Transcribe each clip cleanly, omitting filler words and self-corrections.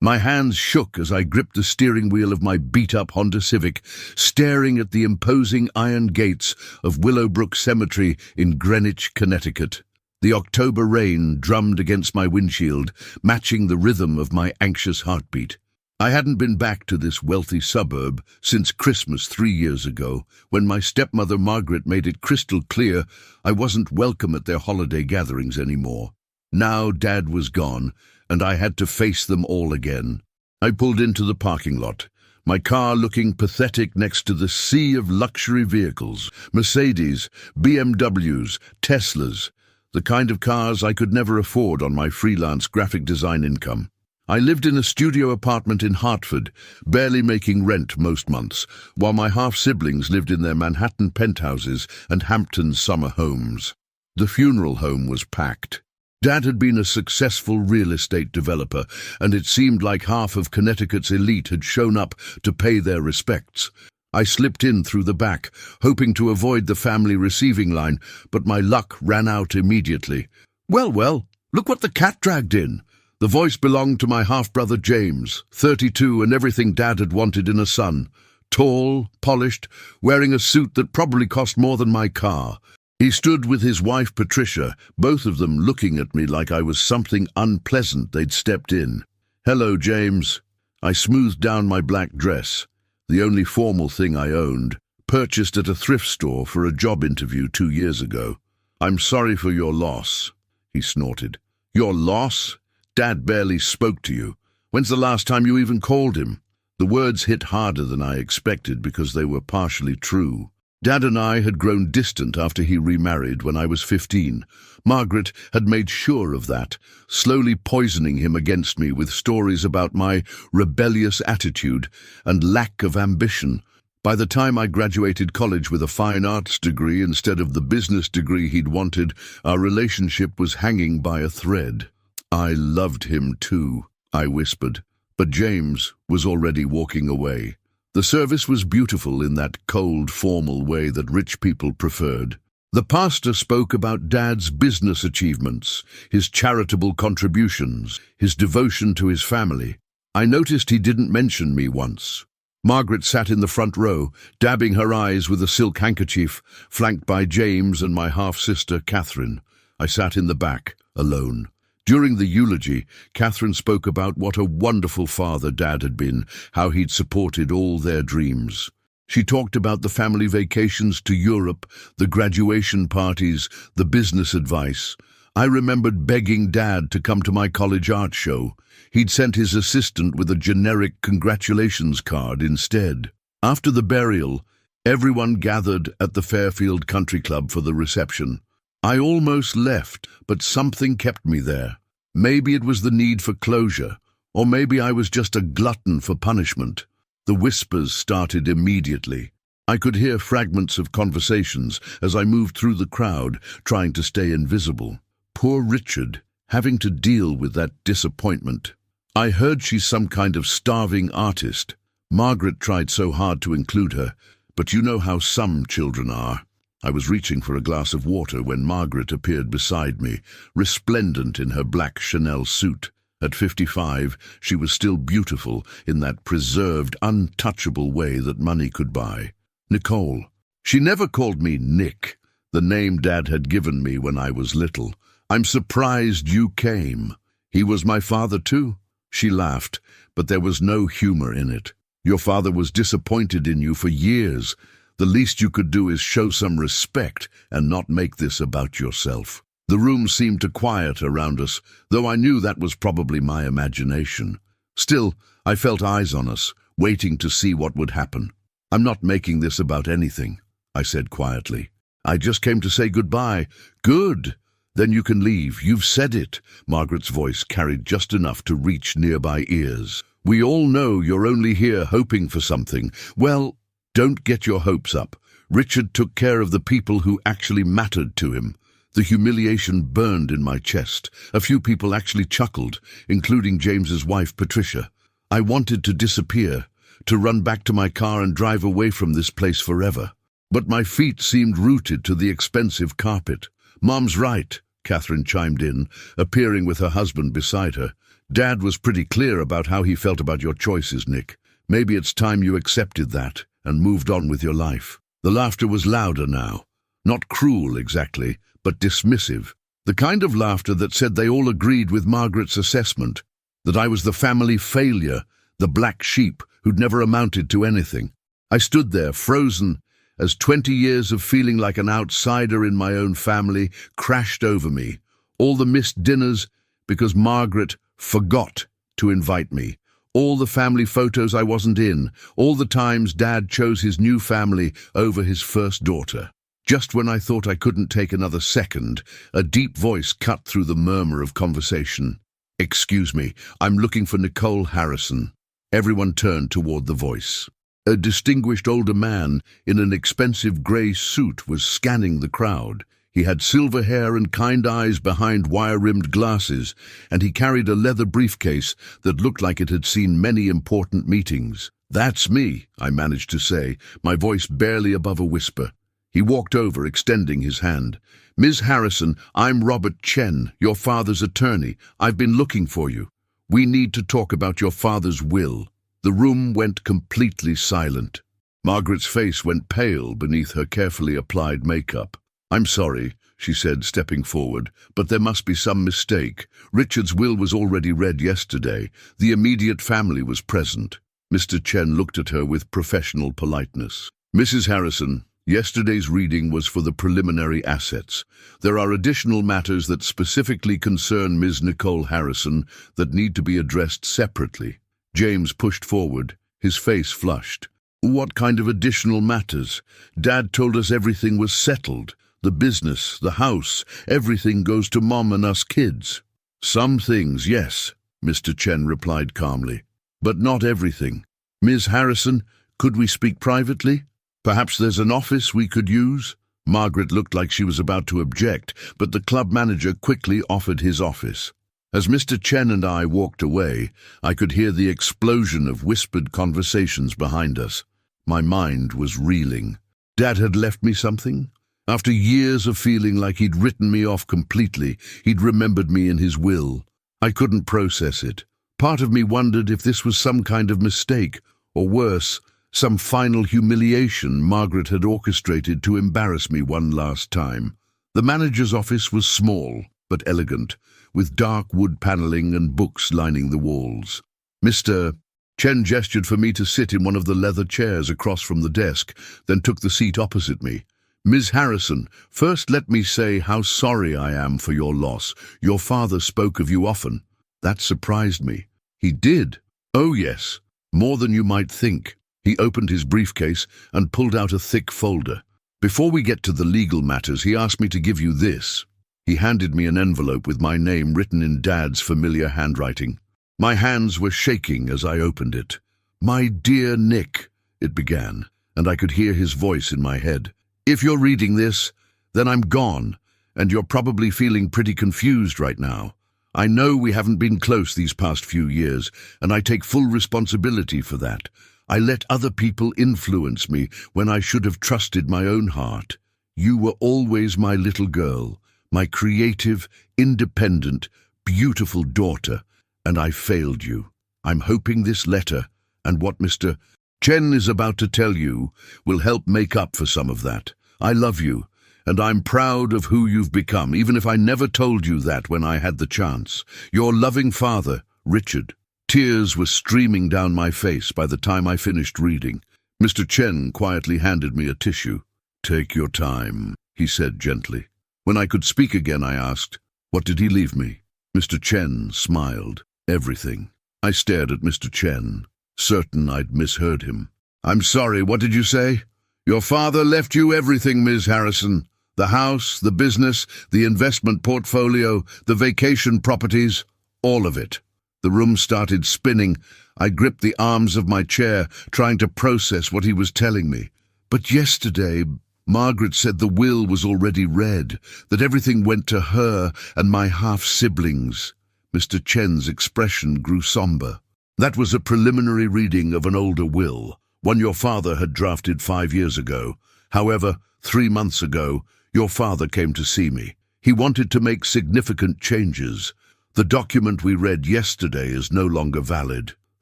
My hands shook as I gripped the steering wheel of my beat-up Honda Civic, staring at the imposing iron gates of Willowbrook Cemetery in Greenwich, Connecticut. The October rain drummed against my windshield, matching the rhythm of my anxious heartbeat. I hadn't been back to this wealthy suburb since Christmas 3 years ago, when my stepmother Margaret made it crystal clear I wasn't welcome at their holiday gatherings anymore. Now Dad was gone, and I had to face them all again. I pulled into the parking lot, my car looking pathetic next to the sea of luxury vehicles, Mercedes, BMWs, Teslas, the kind of cars I could never afford on my freelance graphic design income. I lived in a studio apartment in Hartford, barely making rent most months, while my half-siblings lived in their Manhattan penthouses and Hampton summer homes. The funeral home was packed. Dad had been a successful real estate developer, and it seemed like half of Connecticut's elite had shown up to pay their respects. I slipped in through the back, hoping to avoid the family receiving line, but my luck ran out immediately. Well, look what the cat dragged in. The voice belonged to my half-brother James, 32 and everything Dad had wanted in a son. Tall, polished, wearing a suit that probably cost more than my car. He stood with his wife Patricia, both of them looking at me like I was something unpleasant they'd stepped in. "Hello, James." I smoothed down my black dress, the only formal thing I owned, purchased at a thrift store for a job interview 2 years ago. "I'm sorry for your loss," he snorted. "Your loss? Dad barely spoke to you. When's the last time you even called him?" The words hit harder than I expected because they were partially true. Dad and I had grown distant after he remarried when I was 15. Margaret had made sure of that, slowly poisoning him against me with stories about my rebellious attitude and lack of ambition. By the time I graduated college with a fine arts degree instead of the business degree he'd wanted, our relationship was hanging by a thread. "I loved him too," I whispered, but James was already walking away. The service was beautiful in that cold, formal way that rich people preferred. The pastor spoke about Dad's business achievements, his charitable contributions, his devotion to his family. I noticed he didn't mention me once. Margaret sat in the front row, dabbing her eyes with a silk handkerchief, flanked by James and my half-sister Catherine. I sat in the back, alone. During the eulogy, Catherine spoke about what a wonderful father Dad had been, how he'd supported all their dreams. She talked about the family vacations to Europe, the graduation parties, the business advice. I remembered begging Dad to come to my college art show. He'd sent his assistant with a generic congratulations card instead. After the burial, everyone gathered at the Fairfield Country Club for the reception. I almost left, but something kept me there. Maybe it was the need for closure, or maybe I was just a glutton for punishment. The whispers started immediately. I could hear fragments of conversations as I moved through the crowd, trying to stay invisible. Poor Richard, having to deal with that disappointment. I heard she's some kind of starving artist. Margaret tried so hard to include her, but you know how some children are. I was reaching for a glass of water when Margaret appeared beside me, resplendent in her black Chanel suit. At 55, she was still beautiful in that preserved, untouchable way that money could buy. Nicole. She never called me Nick, the name Dad had given me when I was little. "I'm surprised you came." "He was my father too." She laughed, but there was no humor in it. "Your father was disappointed in you for years. The least you could do is show some respect and not make this about yourself." The room seemed to quiet around us, though I knew that was probably my imagination. Still, I felt eyes on us, waiting to see what would happen. "I'm not making this about anything," I said quietly. "I just came to say goodbye." "Good. Then you can leave. You've said it." Margaret's voice carried just enough to reach nearby ears. "We all know you're only here hoping for something. Well, don't get your hopes up. Richard took care of the people who actually mattered to him." The humiliation burned in my chest. A few people actually chuckled, including James's wife, Patricia. I wanted to disappear, to run back to my car and drive away from this place forever. But my feet seemed rooted to the expensive carpet. "Mom's right," Catherine chimed in, appearing with her husband beside her. Dad was pretty clear about how he felt about your choices, Nick. Maybe it's time you accepted that and moved on with your life. The laughter was louder now. Not cruel exactly, but dismissive. The kind of laughter that said they all agreed with Margaret's assessment, that I was the family failure, the black sheep who'd never amounted to anything. I stood there, frozen, as 20 years of feeling like an outsider in my own family crashed over me. All the missed dinners because Margaret forgot to invite me. All the family photos I wasn't in. All the times Dad chose his new family over his first daughter. Just when I thought I couldn't take another second, a deep voice cut through the murmur of conversation. "Excuse me, I'm looking for Nicole Harrison." Everyone turned toward the voice. A distinguished older man in an expensive grey suit was scanning the crowd. He had silver hair and kind eyes behind wire-rimmed glasses, and he carried a leather briefcase that looked like it had seen many important meetings. "That's me," I managed to say, my voice barely above a whisper. He walked over, extending his hand. "Ms. Harrison, I'm Robert Chen, your father's attorney. I've been looking for you. We need to talk about your father's will." The room went completely silent. Margaret's face went pale beneath her carefully applied makeup. "I'm sorry," she said, stepping forward, "but there must be some mistake. Richard's will was already read yesterday. The immediate family was present." Mr. Chen looked at her with professional politeness. "Mrs. Harrison, yesterday's reading was for the preliminary assets. There are additional matters that specifically concern Ms. Nicole Harrison that need to be addressed separately." James pushed forward, his face flushed. "What kind of additional matters? Dad told us everything was settled. The business, the house, everything goes to Mom and us kids." "Some things, yes," Mr. Chen replied calmly, "but not everything. Ms. Harrison, could we speak privately? Perhaps there's an office we could use?" Margaret looked like she was about to object, but the club manager quickly offered his office. As Mr. Chen and I walked away, I could hear the explosion of whispered conversations behind us. My mind was reeling. Dad had left me something? After years of feeling like he'd written me off completely, he'd remembered me in his will. I couldn't process it. Part of me wondered if this was some kind of mistake, or worse, some final humiliation Margaret had orchestrated to embarrass me one last time. The manager's office was small, but elegant, with dark wood paneling and books lining the walls. Mr. Chen gestured for me to sit in one of the leather chairs across from the desk, then took the seat opposite me. "Ms. Harrison, first let me say how sorry I am for your loss. Your father spoke of you often." That surprised me. "He did?" "Oh yes, more than you might think." He opened his briefcase and pulled out a thick folder. "Before we get to the legal matters, he asked me to give you this." He handed me an envelope with my name written in Dad's familiar handwriting. My hands were shaking as I opened it. "My dear Nick," it began, and I could hear his voice in my head. "If you're reading this, then I'm gone, and you're probably feeling pretty confused right now. I know we haven't been close these past few years, and I take full responsibility for that. I let other people influence me when I should have trusted my own heart. You were always my little girl, my creative, independent, beautiful daughter, and I failed you. I'm hoping this letter, and what Mr. Chen is about to tell you, will help make up for some of that. I love you, and I'm proud of who you've become, even if I never told you that when I had the chance. Your loving father, Richard." Tears were streaming down my face by the time I finished reading. Mr. Chen quietly handed me a tissue. "Take your time," he said gently. When I could speak again, I asked, "What did he leave me?" Mr. Chen smiled. "Everything." I stared at Mr. Chen, certain I'd misheard him. "I'm sorry, what did you say?" "Your father left you everything, Ms. Harrison. The house, the business, the investment portfolio, the vacation properties, all of it." The room started spinning. I gripped the arms of my chair, trying to process what he was telling me. "But yesterday, Margaret said the will was already read, that everything went to her and my half-siblings." Mr. Chen's expression grew somber. "That was a preliminary reading of an older will, one your father had drafted 5 years ago. However, 3 months ago, your father came to see me. He wanted to make significant changes. The document we read yesterday is no longer valid.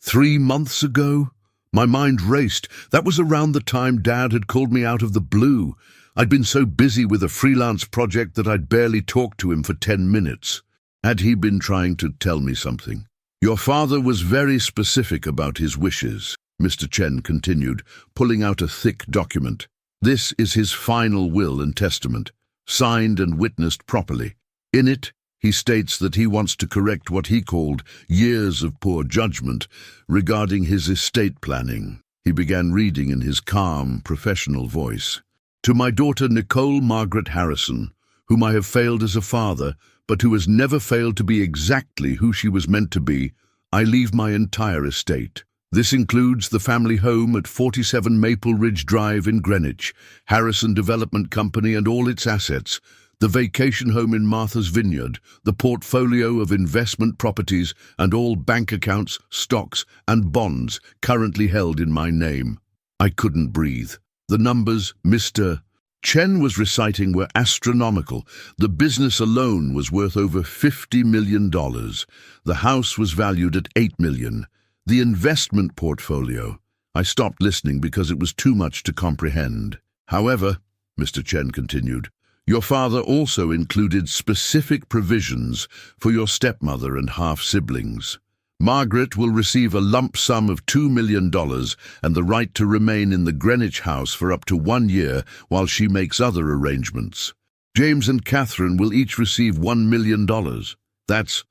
3 months ago? My mind raced. That was around the time Dad had called me out of the blue. I'd been so busy with a freelance project that I'd barely talked to him for 10 minutes. Had he been trying to tell me something? Your father was very specific about his wishes, Mr. Chen continued, pulling out a thick document. This is his final will and testament, signed and witnessed properly. In it, he states that he wants to correct what he called years of poor judgment regarding his estate planning. He began reading in his calm, professional voice. To my daughter Nicole Margaret Harrison, whom I have failed as a father, but who has never failed to be exactly who she was meant to be, I leave my entire estate. This includes the family home at 47 Maple Ridge Drive in Greenwich, Harrison Development Company and all its assets, the vacation home in Martha's Vineyard, the portfolio of investment properties, and all bank accounts, stocks, and bonds currently held in my name. I couldn't breathe. The numbers Mr. Chen was reciting were astronomical. The business alone was worth over $50 million. The house was valued at $8 million. The investment portfolio. I stopped listening because it was too much to comprehend. However, Mr. Chen continued, your father also included specific provisions for your stepmother and half-siblings. Margaret will receive a lump sum of $2 million and the right to remain in the Greenwich house for up to 1 year while she makes other arrangements. James and Catherine will each receive $1 million. That's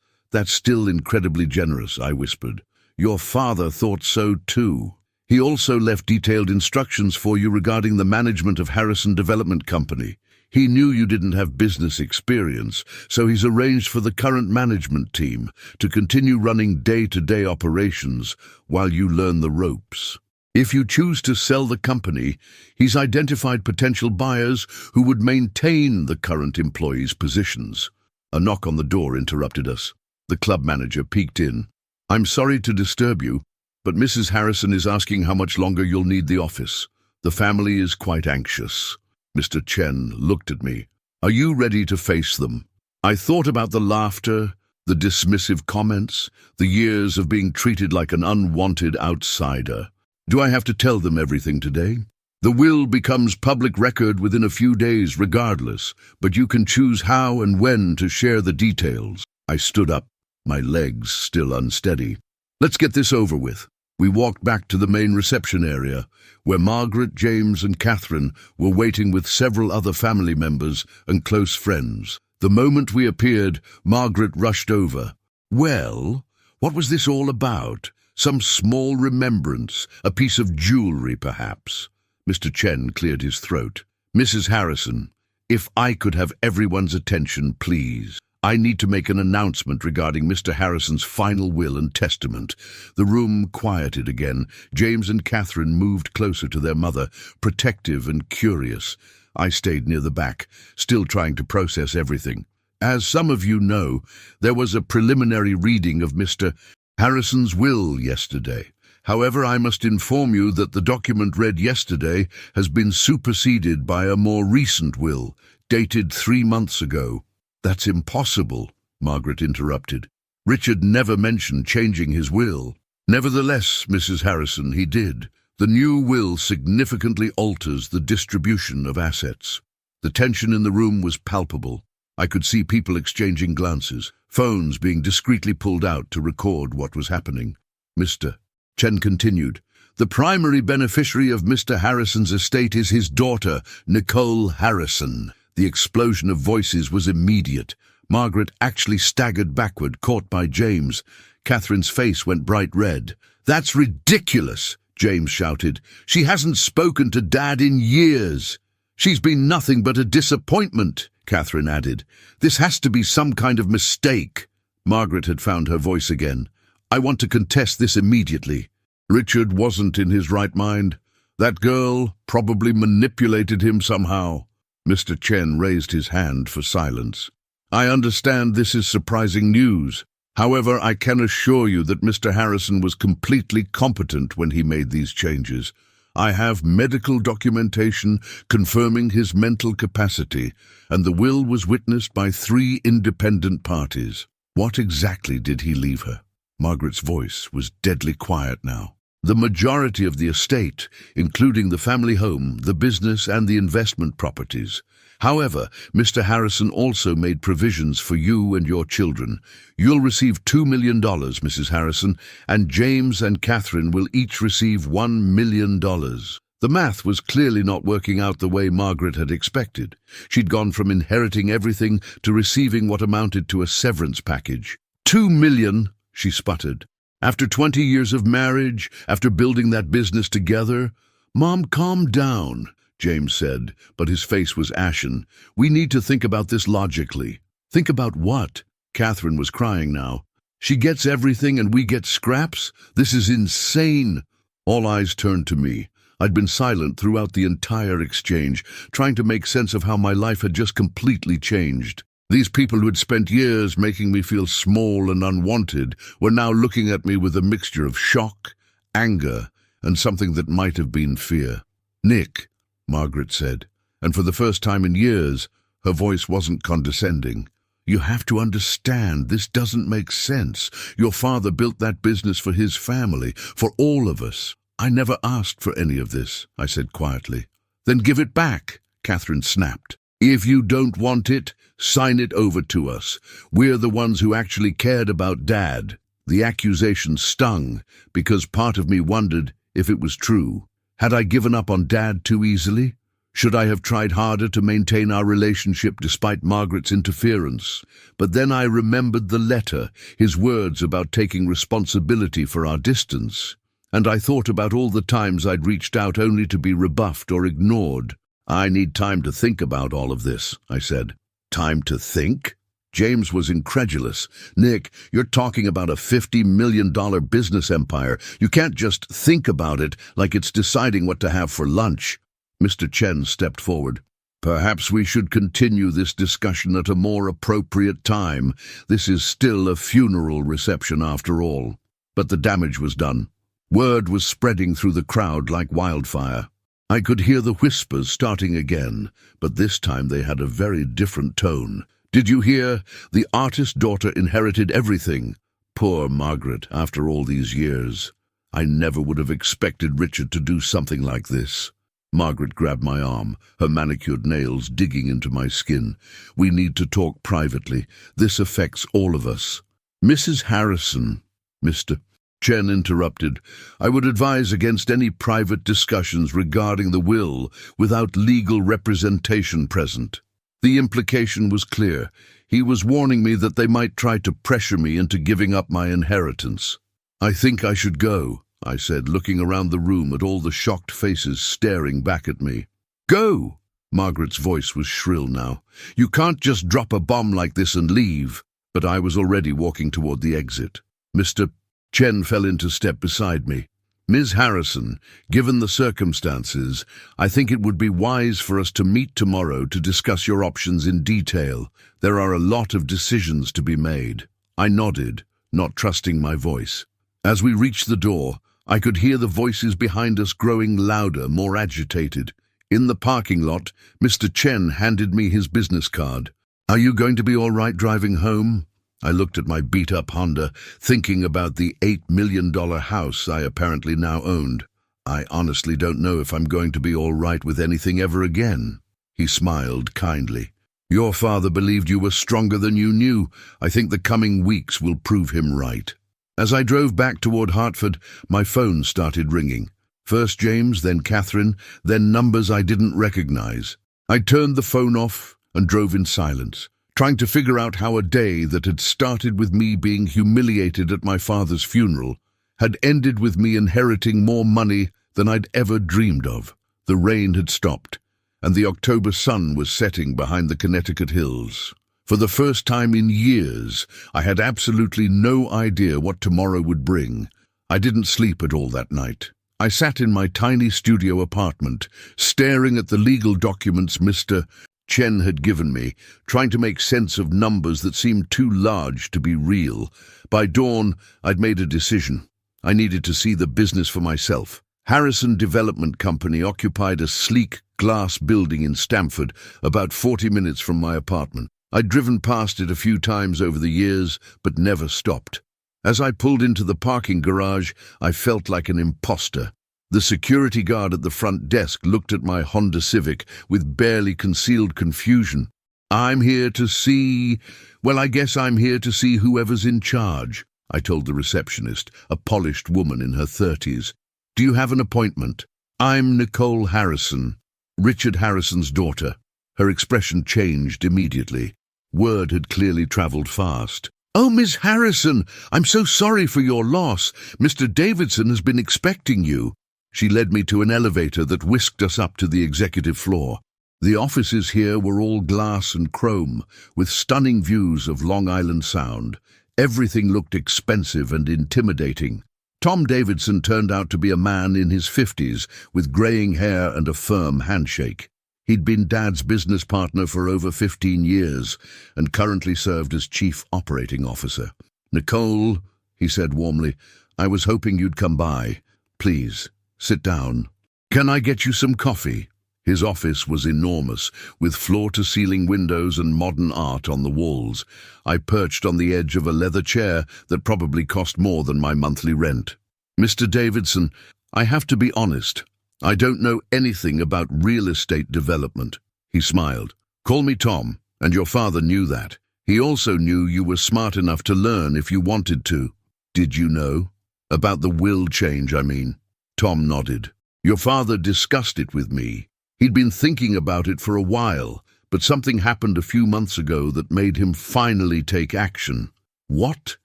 still incredibly generous, I whispered. Your father thought so too. He also left detailed instructions for you regarding the management of Harrison Development Company. He knew you didn't have business experience, so he's arranged for the current management team to continue running day-to-day operations while you learn the ropes. If you choose to sell the company, he's identified potential buyers who would maintain the current employees' positions. A knock on the door interrupted us. The club manager peeked in. I'm sorry to disturb you, but Mrs. Harrison is asking how much longer you'll need the office. The family is quite anxious. Mr. Chen looked at me. Are you ready to face them? I thought about the laughter, the dismissive comments, the years of being treated like an unwanted outsider. Do I have to tell them everything today? The will becomes public record within a few days regardless, but you can choose how and when to share the details. I stood up, my legs still unsteady. Let's get this over with. We walked back to the main reception area, where Margaret, James, and Catherine were waiting with several other family members and close friends. The moment we appeared, Margaret rushed over. Well, what was this all about? Some small remembrance, a piece of jewelry, perhaps? Mr. Chen cleared his throat. Mrs. Harrison, if I could have everyone's attention, please. I need to make an announcement regarding Mr. Harrison's final will and testament. The room quieted again. James and Catherine moved closer to their mother, protective and curious. I stayed near the back, still trying to process everything. As some of you know, there was a preliminary reading of Mr. Harrison's will yesterday. However, I must inform you that the document read yesterday has been superseded by a more recent will, dated 3 months ago. That's impossible, Margaret interrupted. Richard never mentioned changing his will. Nevertheless, Mrs. Harrison, he did. The new will significantly alters the distribution of assets. The tension in the room was palpable. I could see people exchanging glances, phones being discreetly pulled out to record what was happening. Mr. Chen continued. The primary beneficiary of Mr. Harrison's estate is his daughter, Nicole Harrison. The explosion of voices was immediate. Margaret actually staggered backward, caught by James. Catherine's face went bright red. That's ridiculous, James shouted. She hasn't spoken to Dad in years. She's been nothing but a disappointment, Catherine added. This has to be some kind of mistake. Margaret had found her voice again. I want to contest this immediately. Richard wasn't in his right mind. That girl probably manipulated him somehow. Mr. Chen raised his hand for silence. I understand this is surprising news. However, I can assure you that Mr. Harrison was completely competent when he made these changes. I have medical documentation confirming his mental capacity, and the will was witnessed by 3 independent parties. What exactly did he leave her? Margaret's voice was deadly quiet now. The majority of the estate, including the family home, the business and the investment properties. However, Mr. Harrison also made provisions for you and your children. You'll receive $2 million, Mrs. Harrison, and James and Catherine will each receive $1 million. The math was clearly not working out the way Margaret had expected. She'd gone from inheriting everything to receiving what amounted to a severance package. $2 million, she sputtered. After 20 years of marriage, after building that business together? Mom, calm down, James said, but his face was ashen. We need to think about this logically. Think about what? Catherine was crying now. She gets everything and we get scraps? This is insane. All eyes turned to me. I'd been silent throughout the entire exchange, trying to make sense of how my life had just completely changed. These people who had spent years making me feel small and unwanted were now looking at me with a mixture of shock, anger, and something that might have been fear. Nick, Margaret said, and for the first time in years, her voice wasn't condescending. You have to understand, this doesn't make sense. Your father built that business for his family, for all of us. I never asked for any of this, I said quietly. Then give it back, Catherine snapped. If you don't want it, sign it over to us. We're the ones who actually cared about Dad. The accusation stung because part of me wondered if it was true. Had I given up on Dad too easily? Should I have tried harder to maintain our relationship despite Margaret's interference? But then I remembered the letter, his words about taking responsibility for our distance. And I thought about all the times I'd reached out only to be rebuffed or ignored. I need time to think about all of this, I said. Time to think? James was incredulous. Nick, you're talking about a $50 million business empire. You can't just think about it like it's deciding what to have for lunch. Mr. Chen stepped forward. Perhaps we should continue this discussion at a more appropriate time. This is still a funeral reception after all. But the damage was done. Word was spreading through the crowd like wildfire. I could hear the whispers starting again, but this time they had a very different tone. Did you hear? The artist's daughter inherited everything. Poor Margaret, after all these years. I never would have expected Richard to do something like this. Margaret grabbed my arm, her manicured nails digging into my skin. We need to talk privately. This affects all of us. Mrs. Harrison, Mr. Chen interrupted. I would advise against any private discussions regarding the will without legal representation present. The implication was clear. He was warning me that they might try to pressure me into giving up my inheritance. I think I should go, I said, looking around the room at all the shocked faces staring back at me. Go! Margaret's voice was shrill now. You can't just drop a bomb like this and leave. But I was already walking toward the exit. Mr. Chen fell into step beside me. Ms. Harrison, given the circumstances, I think it would be wise for us to meet tomorrow to discuss your options in detail. There are a lot of decisions to be made. I nodded, not trusting my voice. As we reached the door, I could hear the voices behind us growing louder, more agitated. In the parking lot, Mr. Chen handed me his business card. Are you going to be all right driving home? I looked at my beat-up Honda, thinking about the $8 million house I apparently now owned. I honestly don't know if I'm going to be all right with anything ever again. He smiled kindly. Your father believed you were stronger than you knew. I think the coming weeks will prove him right. As I drove back toward Hartford, my phone started ringing. First James, then Catherine, then numbers I didn't recognize. I turned the phone off and drove in silence, trying to figure out how a day that had started with me being humiliated at my father's funeral had ended with me inheriting more money than I'd ever dreamed of. The rain had stopped, and the October sun was setting behind the Connecticut hills. For the first time in years, I had absolutely no idea what tomorrow would bring. I didn't sleep at all that night. I sat in my tiny studio apartment, staring at the legal documents Mr. Chen had given me, trying to make sense of numbers that seemed too large to be real. By dawn, I'd made a decision. I needed to see the business for myself. Harrison Development Company occupied a sleek glass building in Stamford, about 40 minutes from my apartment. I'd driven past it a few times over the years, but never stopped. As I pulled into the parking garage, I felt like an imposter. The security guard at the front desk looked at my Honda Civic with barely concealed confusion. "I'm here to see... Well, I guess I'm here to see whoever's in charge," I told the receptionist, a polished woman in her 30s. "Do you have an appointment?" "I'm Nicole Harrison, Richard Harrison's daughter." Her expression changed immediately. Word had clearly traveled fast. "Oh, Miss Harrison, I'm so sorry for your loss. Mr. Davidson has been expecting you." She led me to an elevator that whisked us up to the executive floor. The offices here were all glass and chrome, with stunning views of Long Island Sound. Everything looked expensive and intimidating. Tom Davidson turned out to be a man in his 50s, with graying hair and a firm handshake. He'd been Dad's business partner for over 15 years, and currently served as Chief Operating Officer. "Nicole," he said warmly, "I was hoping you'd come by. Please, sit down. Can I get you some coffee?" His office was enormous, with floor-to-ceiling windows and modern art on the walls. I perched on the edge of a leather chair that probably cost more than my monthly rent. "Mr. Davidson, I have to be honest. I don't know anything about real estate development." He smiled. "Call me Tom, and your father knew that. He also knew you were smart enough to learn if you wanted to." "Did you know? About the will change, I mean." Tom nodded. "Your father discussed it with me. He'd been thinking about it for a while, but something happened a few months ago that made him finally take action." "What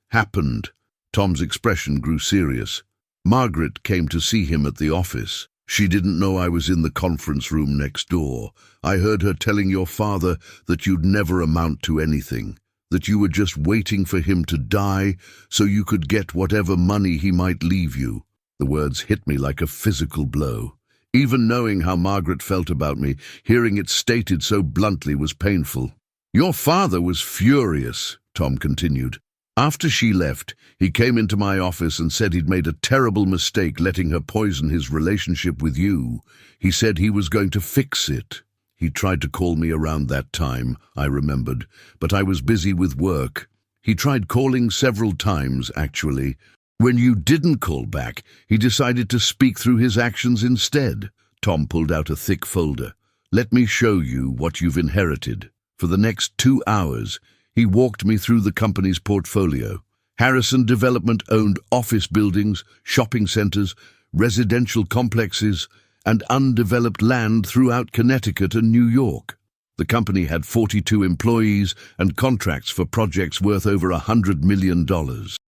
happened?" Tom's expression grew serious. "Margaret came to see him at the office. She didn't know I was in the conference room next door. I heard her telling your father that you'd never amount to anything, that you were just waiting for him to die so you could get whatever money he might leave you." The words hit me like a physical blow. Even knowing how Margaret felt about me, hearing it stated so bluntly was painful. "Your father was furious," Tom continued. "After she left, he came into my office and said he'd made a terrible mistake letting her poison his relationship with you. He said he was going to fix it. He tried to call me around that time, I remembered, but I was busy with work. He tried calling several times, actually. When you didn't call back, he decided to speak through his actions instead." Tom pulled out a thick folder. "Let me show you what you've inherited." For the next 2 hours, he walked me through the company's portfolio. Harrison Development owned office buildings, shopping centers, residential complexes, and undeveloped land throughout Connecticut and New York. The company had 42 employees and contracts for projects worth over $100 million.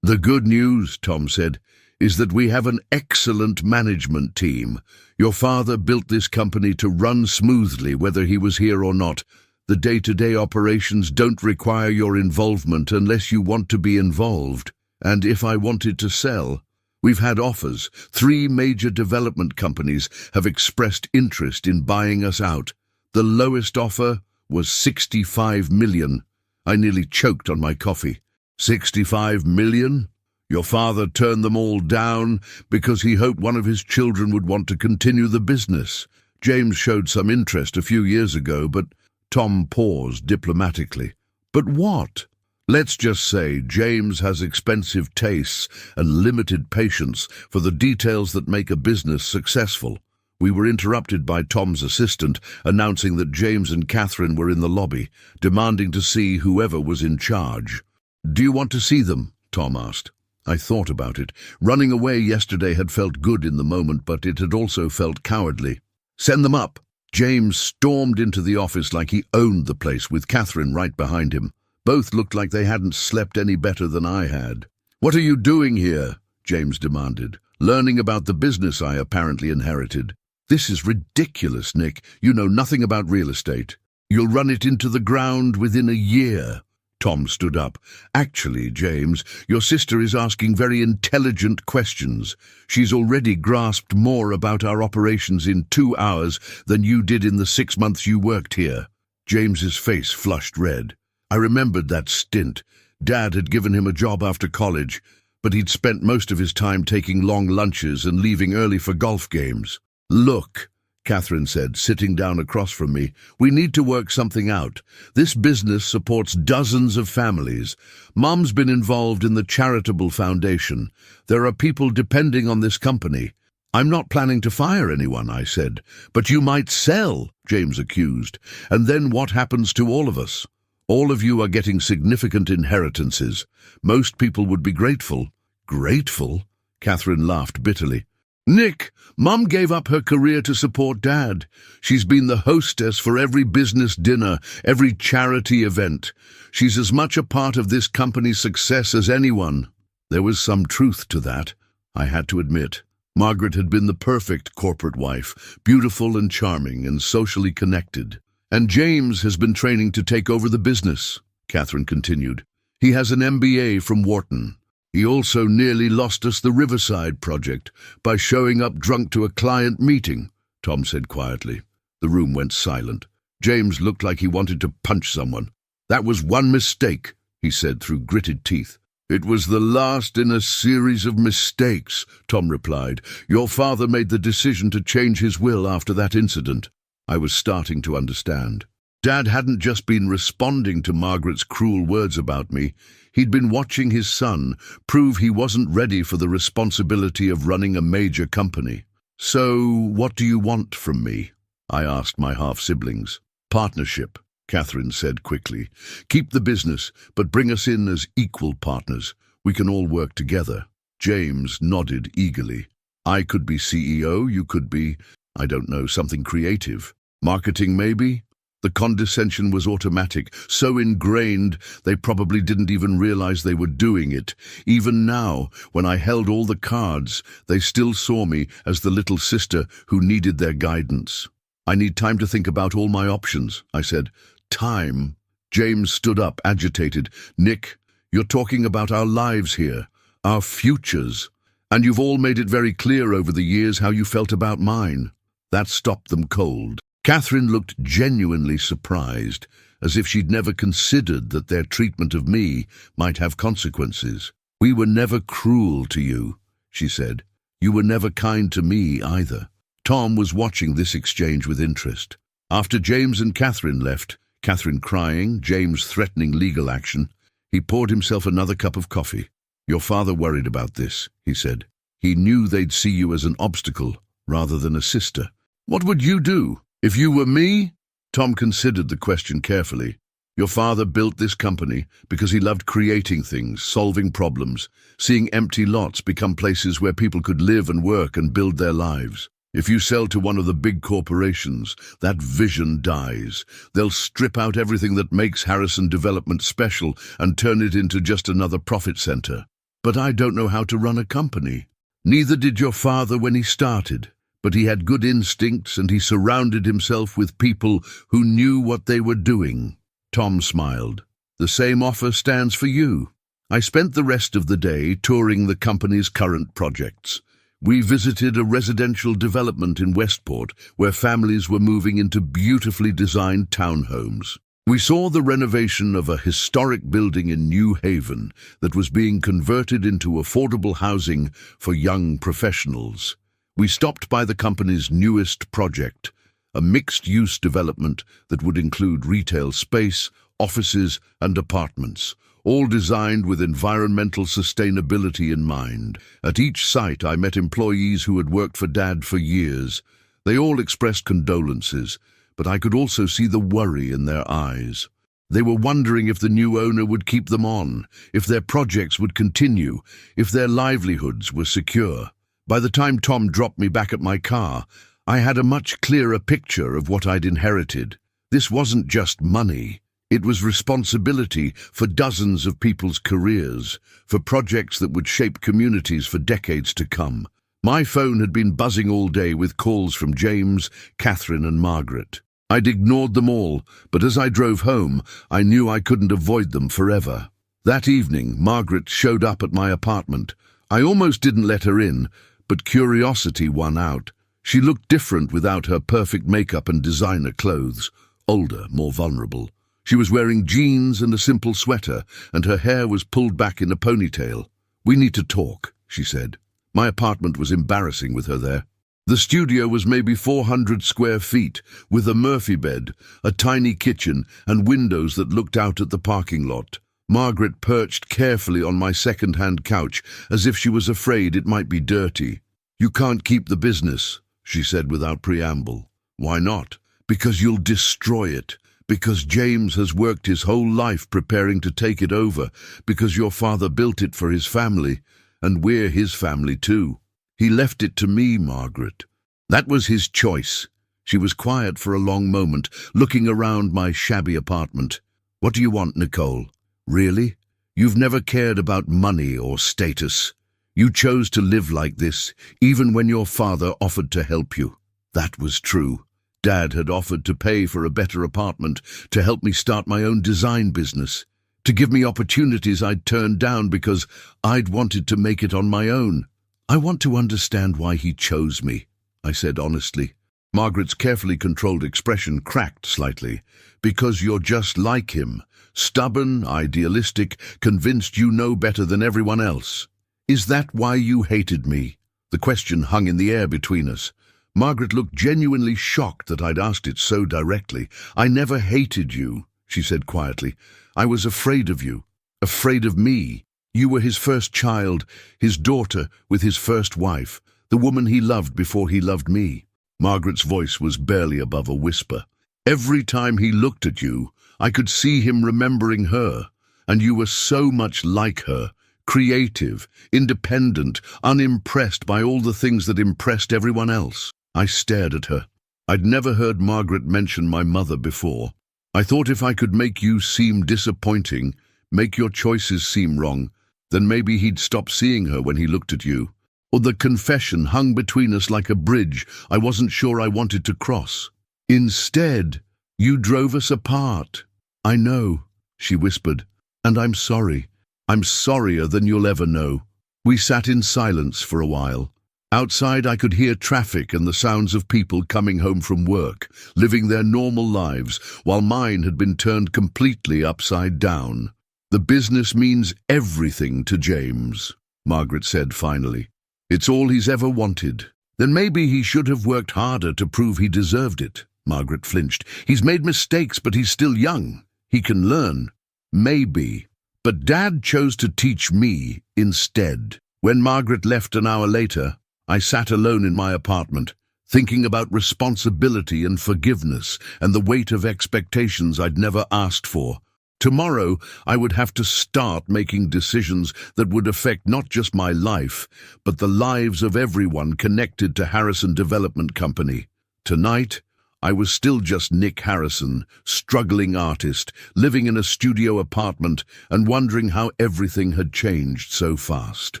"The good news," Tom said, "is that we have an excellent management team. Your father built this company to run smoothly whether he was here or not. The day-to-day operations don't require your involvement unless you want to be involved. And if I wanted to sell, we've had offers. 3 major development companies have expressed interest in buying us out. The lowest offer was $65 million. I nearly choked on my coffee. $65 million? Your father turned them all down because he hoped one of his children would want to continue the business. James showed some interest a few years ago, but..." Tom paused diplomatically. "But what?" "Let's just say James has expensive tastes and limited patience for the details that make a business successful." We were interrupted by Tom's assistant announcing that James and Catherine were in the lobby, demanding to see whoever was in charge. "Do you want to see them?" Tom asked. I thought about it. Running away yesterday had felt good in the moment, but it had also felt cowardly. "Send them up." James stormed into the office like he owned the place, with Catherine right behind him. Both looked like they hadn't slept any better than I had. "What are you doing here?" James demanded. "Learning about the business I apparently inherited." "This is ridiculous, Nick. You know nothing about real estate. You'll run it into the ground within a year." Tom stood up. "Actually, James, your sister is asking very intelligent questions. She's already grasped more about our operations in 2 hours than you did in the 6 months you worked here." James's face flushed red. I remembered that stint. Dad had given him a job after college, but he'd spent most of his time taking long lunches and leaving early for golf games. "Look," Catherine said, sitting down across from me. "We need to work something out. This business supports dozens of families. Mom's been involved in the charitable foundation. There are people depending on this company." "I'm not planning to fire anyone," I said. "But you might sell," James accused. "And then what happens to all of us? All of you are getting significant inheritances. Most people would be grateful." "Grateful?" Catherine laughed bitterly. "Nick, Mum gave up her career to support Dad. She's been the hostess for every business dinner, every charity event. She's as much a part of this company's success as anyone." There was some truth to that, I had to admit. Margaret had been the perfect corporate wife, beautiful and charming and socially connected. "And James has been training to take over the business," Catherine continued. "He has an MBA from Wharton. He also nearly lost us the Riverside project by showing up drunk to a client meeting," Tom said quietly. The room went silent. James looked like he wanted to punch someone. "That was one mistake," he said through gritted teeth. "It was the last in a series of mistakes," Tom replied. "Your father made the decision to change his will after that incident." I was starting to understand. Dad hadn't just been responding to Margaret's cruel words about me. He'd been watching his son prove he wasn't ready for the responsibility of running a major company. "So, what do you want from me?" I asked my half-siblings. "Partnership," Catherine said quickly. "Keep the business, but bring us in as equal partners. We can all work together." James nodded eagerly. "I could be CEO, you could be, I don't know, something creative. Marketing, maybe?" The condescension was automatic, so ingrained they probably didn't even realize they were doing it. Even now, when I held all the cards, they still saw me as the little sister who needed their guidance. "I need time to think about all my options," I said. "Time?" James stood up, agitated. "Nick, you're talking about our lives here, our futures. And you've all made it very clear over the years how you felt about mine." That stopped them cold. Catherine looked genuinely surprised, as if she'd never considered that their treatment of me might have consequences. "We were never cruel to you," she said. "You were never kind to me either." Tom was watching this exchange with interest. After James and Catherine left, Catherine crying, James threatening legal action, he poured himself another cup of coffee. "Your father worried about this," he said. "He knew they'd see you as an obstacle rather than a sister." "What would you do if you were me?" Tom considered the question carefully. "Your father built this company because he loved creating things, solving problems, seeing empty lots become places where people could live and work and build their lives. If you sell to one of the big corporations, that vision dies. They'll strip out everything that makes Harrison Development special and turn it into just another profit center. But I don't know how to run a company." "Neither did your father when he started. But he had good instincts and he surrounded himself with people who knew what they were doing." Tom smiled. "The same offer stands for you." I spent the rest of the day touring the company's current projects. We visited a residential development in Westport where families were moving into beautifully designed townhomes. We saw the renovation of a historic building in New Haven that was being converted into affordable housing for young professionals. We stopped by the company's newest project, a mixed-use development that would include retail space, offices, and apartments, all designed with environmental sustainability in mind. At each site, I met employees who had worked for Dad for years. They all expressed condolences, but I could also see the worry in their eyes. They were wondering if the new owner would keep them on, if their projects would continue, if their livelihoods were secure. By the time Tom dropped me back at my car, I had a much clearer picture of what I'd inherited. This wasn't just money. It was responsibility for dozens of people's careers, for projects that would shape communities for decades to come. My phone had been buzzing all day with calls from James, Catherine, and Margaret. I'd ignored them all, but as I drove home, I knew I couldn't avoid them forever. That evening, Margaret showed up at my apartment. I almost didn't let her in, but curiosity won out. She looked different without her perfect makeup and designer clothes, older, more vulnerable. She was wearing jeans and a simple sweater, and her hair was pulled back in a ponytail. "We need to talk," she said. My apartment was embarrassing with her there. The studio was maybe 400 square feet, with a Murphy bed, a tiny kitchen, and windows that looked out at the parking lot. Margaret perched carefully on my second-hand couch, as if she was afraid it might be dirty. "You can't keep the business," she said without preamble. "Why not?" "Because you'll destroy it. Because James has worked his whole life preparing to take it over. Because your father built it for his family, and we're his family too. He left it to me, Margaret. That was his choice." She was quiet for a long moment, looking around my shabby apartment. "What do you want, Nicole? Really? You've never cared about money or status. You chose to live like this, even when your father offered to help you." That was true. Dad had offered to pay for a better apartment, to help me start my own design business, to give me opportunities I'd turned down because I'd wanted to make it on my own. "I want to understand why he chose me," I said honestly. Margaret's carefully controlled expression cracked slightly. "Because you're just like him. Stubborn, idealistic, convinced you know better than everyone else." "Is that why you hated me?" The question hung in the air between us. Margaret looked genuinely shocked that I'd asked it so directly. "I never hated you," she said quietly. "I was afraid of you, afraid of me. You were his first child, his daughter with his first wife, the woman he loved before he loved me." Margaret's voice was barely above a whisper. "Every time he looked at you, I could see him remembering her, and you were so much like her, creative, independent, unimpressed by all the things that impressed everyone else." I stared at her. I'd never heard Margaret mention my mother before. "I thought if I could make you seem disappointing, make your choices seem wrong, then maybe he'd stop seeing her when he looked at you." Or the confession hung between us like a bridge I wasn't sure I wanted to cross. "Instead, you drove us apart." "I know," she whispered, "and I'm sorry. I'm sorrier than you'll ever know." We sat in silence for a while. Outside I could hear traffic and the sounds of people coming home from work, living their normal lives, while mine had been turned completely upside down. "The business means everything to James," Margaret said finally. "It's all he's ever wanted." "Then maybe he should have worked harder to prove he deserved it," Margaret flinched. "He's made mistakes, but he's still young. He can learn." "Maybe. But Dad chose to teach me instead." When Margaret left an hour later, I sat alone in my apartment, thinking about responsibility and forgiveness and the weight of expectations I'd never asked for. Tomorrow, I would have to start making decisions that would affect not just my life, but the lives of everyone connected to Harrison Development Company. Tonight, I was still just Nick Harrison, struggling artist, living in a studio apartment and wondering how everything had changed so fast.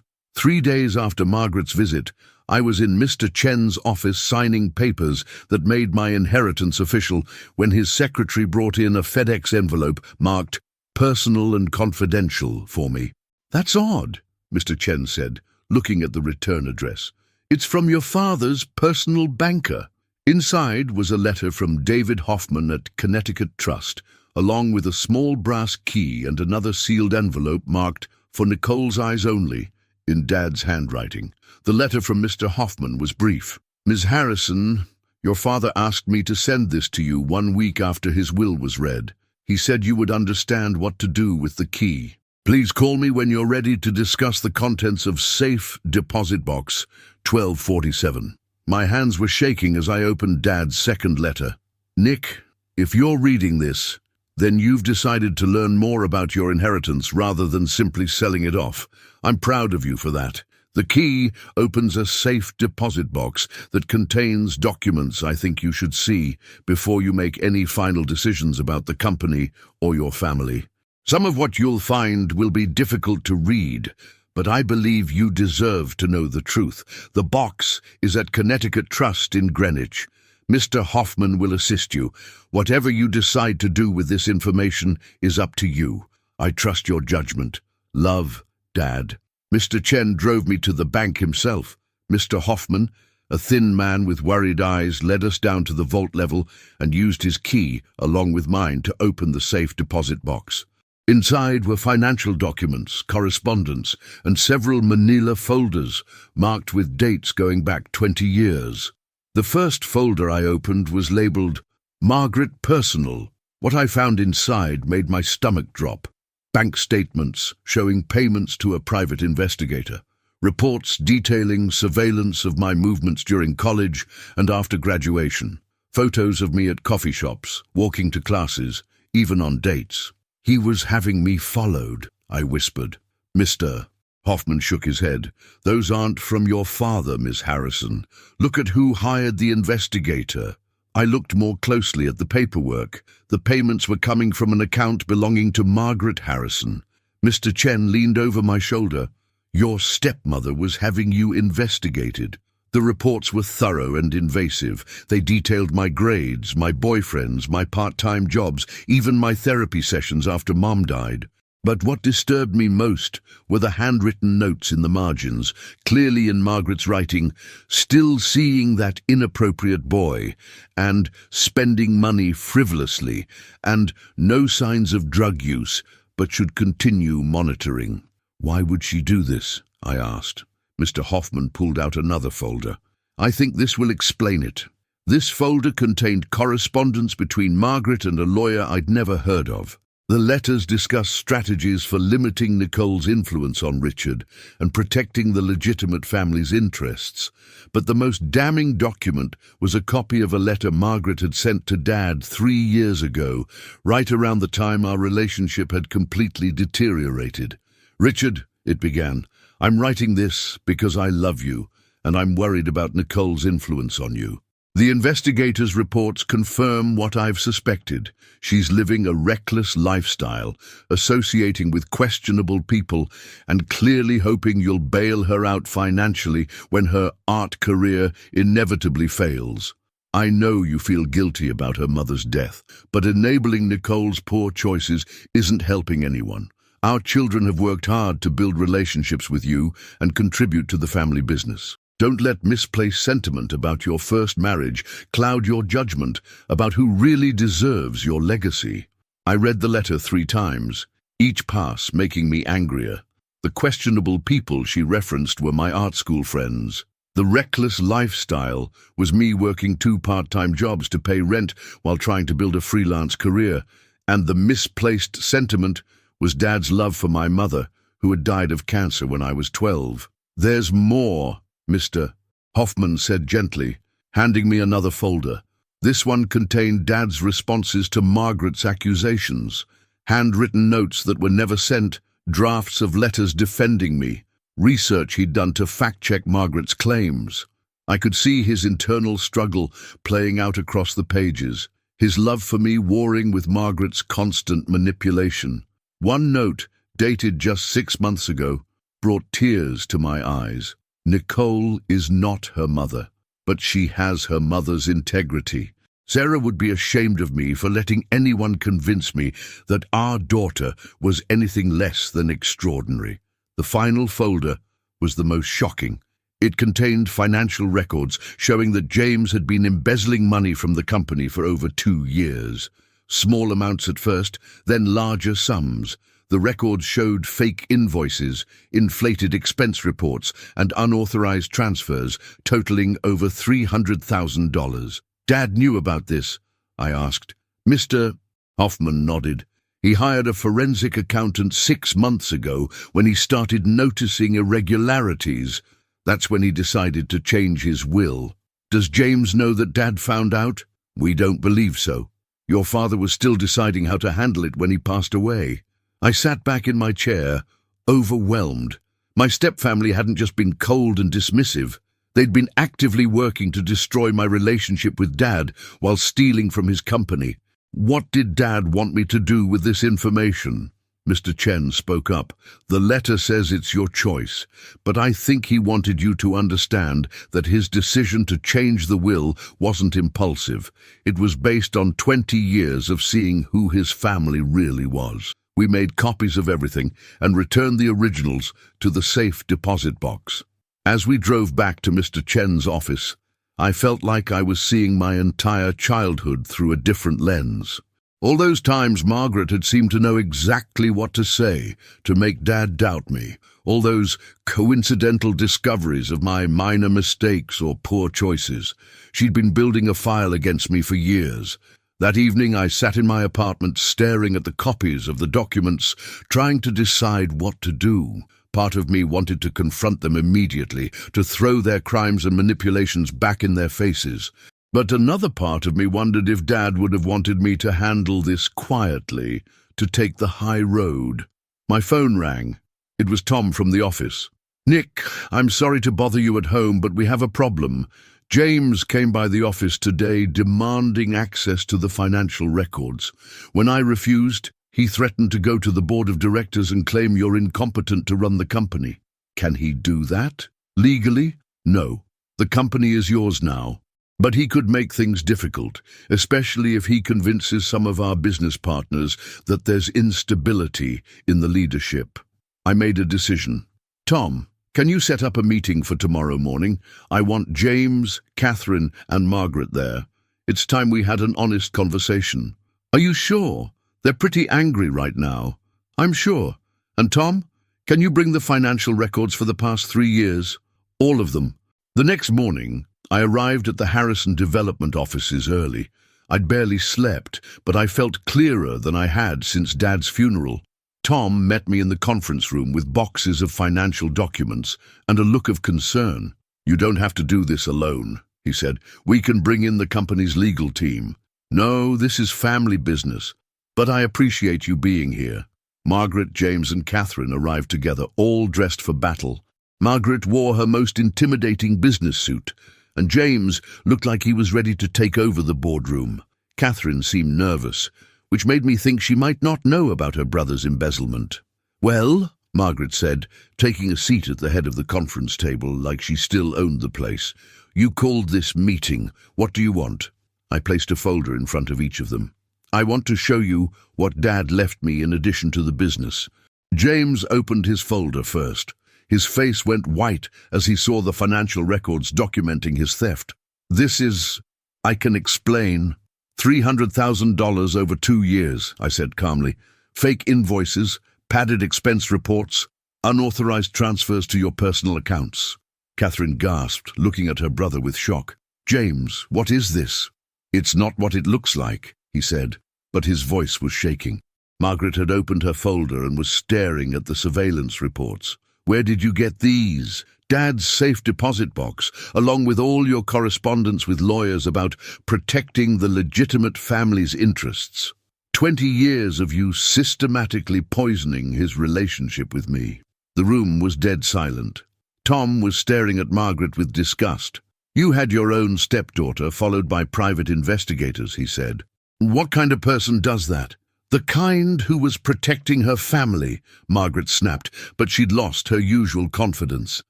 3 days after Margaret's visit, I was in Mr. Chen's office signing papers that made my inheritance official when his secretary brought in a FedEx envelope marked "Personal and Confidential" for me. "That's odd," Mr. Chen said, looking at the return address. "It's from your father's personal banker." Inside was a letter from David Hoffman at Connecticut Trust, along with a small brass key and another sealed envelope marked "For Nicole's Eyes Only" in Dad's handwriting. The letter from Mr. Hoffman was brief. "Ms. Harrison, your father asked me to send this to you 1 week after his will was read. He said you would understand what to do with the key. Please call me when you're ready to discuss the contents of Safe Deposit Box 1247. My hands were shaking as I opened Dad's second letter. "Nick, if you're reading this, then you've decided to learn more about your inheritance rather than simply selling it off. I'm proud of you for that. The key opens a safe deposit box that contains documents I think you should see before you make any final decisions about the company or your family. Some of what you'll find will be difficult to read, but I believe you deserve to know the truth. The box is at Connecticut Trust in Greenwich. Mr. Hoffman will assist you. Whatever you decide to do with this information is up to you. I trust your judgment. Love, Dad." Mr. Chen drove me to the bank himself. Mr. Hoffman, a thin man with worried eyes, led us down to the vault level and used his key, along with mine, to open the safe deposit box. Inside were financial documents, correspondence, and several manila folders marked with dates going back 20 years. The first folder I opened was labeled Margaret Personal. What I found inside made my stomach drop. Bank statements showing payments to a private investigator. Reports detailing surveillance of my movements during college and after graduation. Photos of me at coffee shops, walking to classes, even on dates. "He was having me followed," I whispered. "Mr." Hoffman shook his head. "Those aren't from your father, Miss Harrison. Look at who hired the investigator." I looked more closely at the paperwork. The payments were coming from an account belonging to Margaret Harrison. Mr. Chen leaned over my shoulder. "Your stepmother was having you investigated." The reports were thorough and invasive. They detailed my grades, my boyfriends, my part-time jobs, even my therapy sessions after Mom died. But what disturbed me most were the handwritten notes in the margins, clearly in Margaret's writing, "Still seeing that inappropriate boy," and "spending money frivolously," and "no signs of drug use, but should continue monitoring." "Why would she do this?" I asked. Mr. Hoffman pulled out another folder. "I think this will explain it." This folder contained correspondence between Margaret and a lawyer I'd never heard of. The letters discussed strategies for limiting Nicole's influence on Richard and protecting the legitimate family's interests. But the most damning document was a copy of a letter Margaret had sent to Dad 3 years ago, right around the time our relationship had completely deteriorated. "Richard," it began, "I'm writing this because I love you, and I'm worried about Nicole's influence on you. The investigators' reports confirm what I've suspected. She's living a reckless lifestyle, associating with questionable people, and clearly hoping you'll bail her out financially when her art career inevitably fails. I know you feel guilty about her mother's death, but enabling Nicole's poor choices isn't helping anyone. Our children have worked hard to build relationships with you and contribute to the family business. Don't let misplaced sentiment about your first marriage cloud your judgment about who really deserves your legacy." I read the letter 3 times, each pass making me angrier. The questionable people she referenced were my art school friends. The reckless lifestyle was me working 2 part-time jobs to pay rent while trying to build a freelance career. And the misplaced sentiment was Dad's love for my mother, who had died of cancer when I was 12. "There's more, Mr. Hoffman said gently, handing me another folder. This one contained Dad's responses to Margaret's accusations, handwritten notes that were never sent, drafts of letters defending me, research he'd done to fact-check Margaret's claims. I could see his internal struggle playing out across the pages, his love for me warring with Margaret's constant manipulation. One note, dated just 6 months ago, brought tears to my eyes. "Nicole is not her mother, but she has her mother's integrity. Sarah would be ashamed of me for letting anyone convince me that our daughter was anything less than extraordinary." The final folder was the most shocking. It contained financial records showing that James had been embezzling money from the company for over 2 years. Small amounts at first, then larger sums. The records showed fake invoices, inflated expense reports, and unauthorized transfers totaling over $300,000. "Dad knew about this?" I asked. Mr. Hoffman nodded. "He hired a forensic accountant 6 months ago when he started noticing irregularities. That's when he decided to change his will." "Does James know that Dad found out?" "We don't believe so. Your father was still deciding how to handle it when he passed away." I sat back in my chair, overwhelmed. My stepfamily hadn't just been cold and dismissive. They'd been actively working to destroy my relationship with Dad while stealing from his company. "What did Dad want me to do with this information?" Mr. Chen spoke up. "The letter says it's your choice, but I think he wanted you to understand that his decision to change the will wasn't impulsive. It was based on 20 years of seeing who his family really was. We made copies of everything and returned the originals to the safe deposit box." As we drove back to Mr. Chen's office, I felt like I was seeing my entire childhood through a different lens. All those times Margaret had seemed to know exactly what to say to make Dad doubt me. All those coincidental discoveries of my minor mistakes or poor choices. She'd been building a file against me for years. That evening I sat in my apartment staring at the copies of the documents, trying to decide what to do. Part of me wanted to confront them immediately, to throw their crimes and manipulations back in their faces. But another part of me wondered if Dad would have wanted me to handle this quietly, to take the high road. My phone rang. It was Tom from the office. "Nick, I'm sorry to bother you at home, but we have a problem. James came by the office today demanding access to the financial records. When I refused, he threatened to go to the board of directors and claim you're incompetent to run the company. Can he do that? Legally? No. The company is yours now. But he could make things difficult, especially if he convinces some of our business partners that there's instability in the leadership." I made a decision. "Tom, can you set up a meeting for tomorrow morning? I want James, Catherine, and Margaret there. It's time we had an honest conversation." "Are you sure? They're pretty angry right now." "I'm sure. And Tom, can you bring the financial records for the past 3 years? All of them." The next morning, I arrived at the Harrison Development offices early. I'd barely slept, but I felt clearer than I had since Dad's funeral. Tom met me in the conference room with boxes of financial documents and a look of concern. "You don't have to do this alone," he said. "We can bring in the company's legal team." "No, this is family business, but I appreciate you being here." Margaret, James, and Catherine arrived together, all dressed for battle. Margaret wore her most intimidating business suit, and James looked like he was ready to take over the boardroom. Catherine seemed nervous, which made me think she might not know about her brother's embezzlement. "Well," Margaret said, taking a seat at the head of the conference table like she still owned the place, "you called this meeting. What do you want?" I placed a folder in front of each of them. "I want to show you what Dad left me in addition to the business." James opened his folder first. His face went white as he saw the financial records documenting his theft. "This is, I can explain, $300,000 over 2 years, I said calmly. "Fake invoices, padded expense reports, unauthorized transfers to your personal accounts." Catherine gasped, looking at her brother with shock. "James, what is this?" "It's not what it looks like," he said, but his voice was shaking. Margaret had opened her folder and was staring at the surveillance reports. "Where did you get these?" "Dad's safe deposit box, along with all your correspondence with lawyers about protecting the legitimate family's interests. 20 years of you systematically poisoning his relationship with me." The room was dead silent. Tom was staring at Margaret with disgust. "You had your own stepdaughter, followed by private investigators," he said. "What kind of person does that?" "The kind who was protecting her family," Margaret snapped, but she'd lost her usual confidence.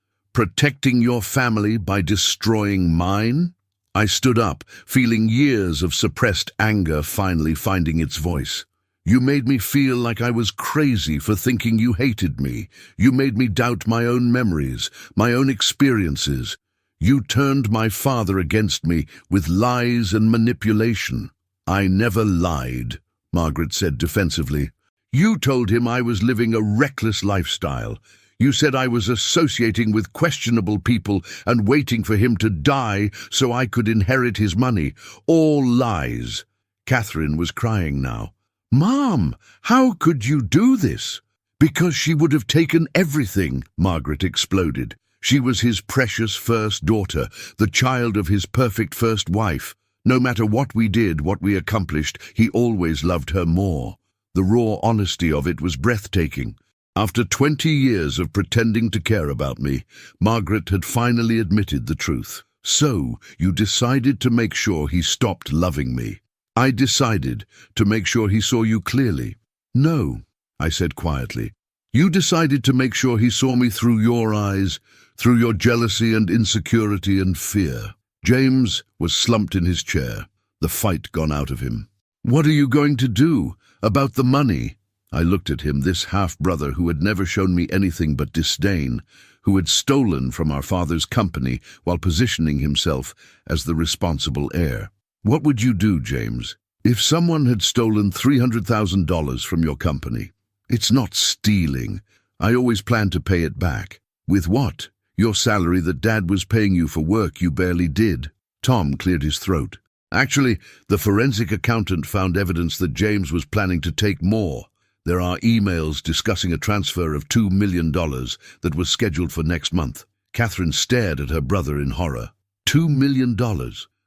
"Protecting your family by destroying mine?" I stood up, feeling years of suppressed anger finally finding its voice. "You made me feel like I was crazy for thinking you hated me. You made me doubt my own memories, my own experiences. You turned my father against me with lies and manipulation." "I never lied," Margaret said defensively. "You told him I was living a reckless lifestyle. You said I was associating with questionable people and waiting for him to die so I could inherit his money. All lies." Catherine was crying now. "Mom, how could you do this?" "Because she would have taken everything," Margaret exploded. "She was his precious first daughter, the child of his perfect first wife. No matter what we did, what we accomplished, he always loved her more." The raw honesty of it was breathtaking. After 20 years of pretending to care about me, Margaret had finally admitted the truth. "So, you decided to make sure he stopped loving me." "I decided to make sure he saw you clearly." "No," I said quietly. "You decided to make sure he saw me through your eyes, through your jealousy and insecurity and fear." James was slumped in his chair, the fight gone out of him. "What are you going to do about the money?" I looked at him, this half-brother who had never shown me anything but disdain, who had stolen from our father's company while positioning himself as the responsible heir. "What would you do, James?" If someone had stolen $300,000 from your company, it's not stealing. I always planned to pay it back. With what? Your salary that Dad was paying you for work you barely did. Tom cleared his throat. Actually, the forensic accountant found evidence that James was planning to take more. There are emails discussing a transfer of $2 million that was scheduled for next month. Catherine stared at her brother in horror. $2 million?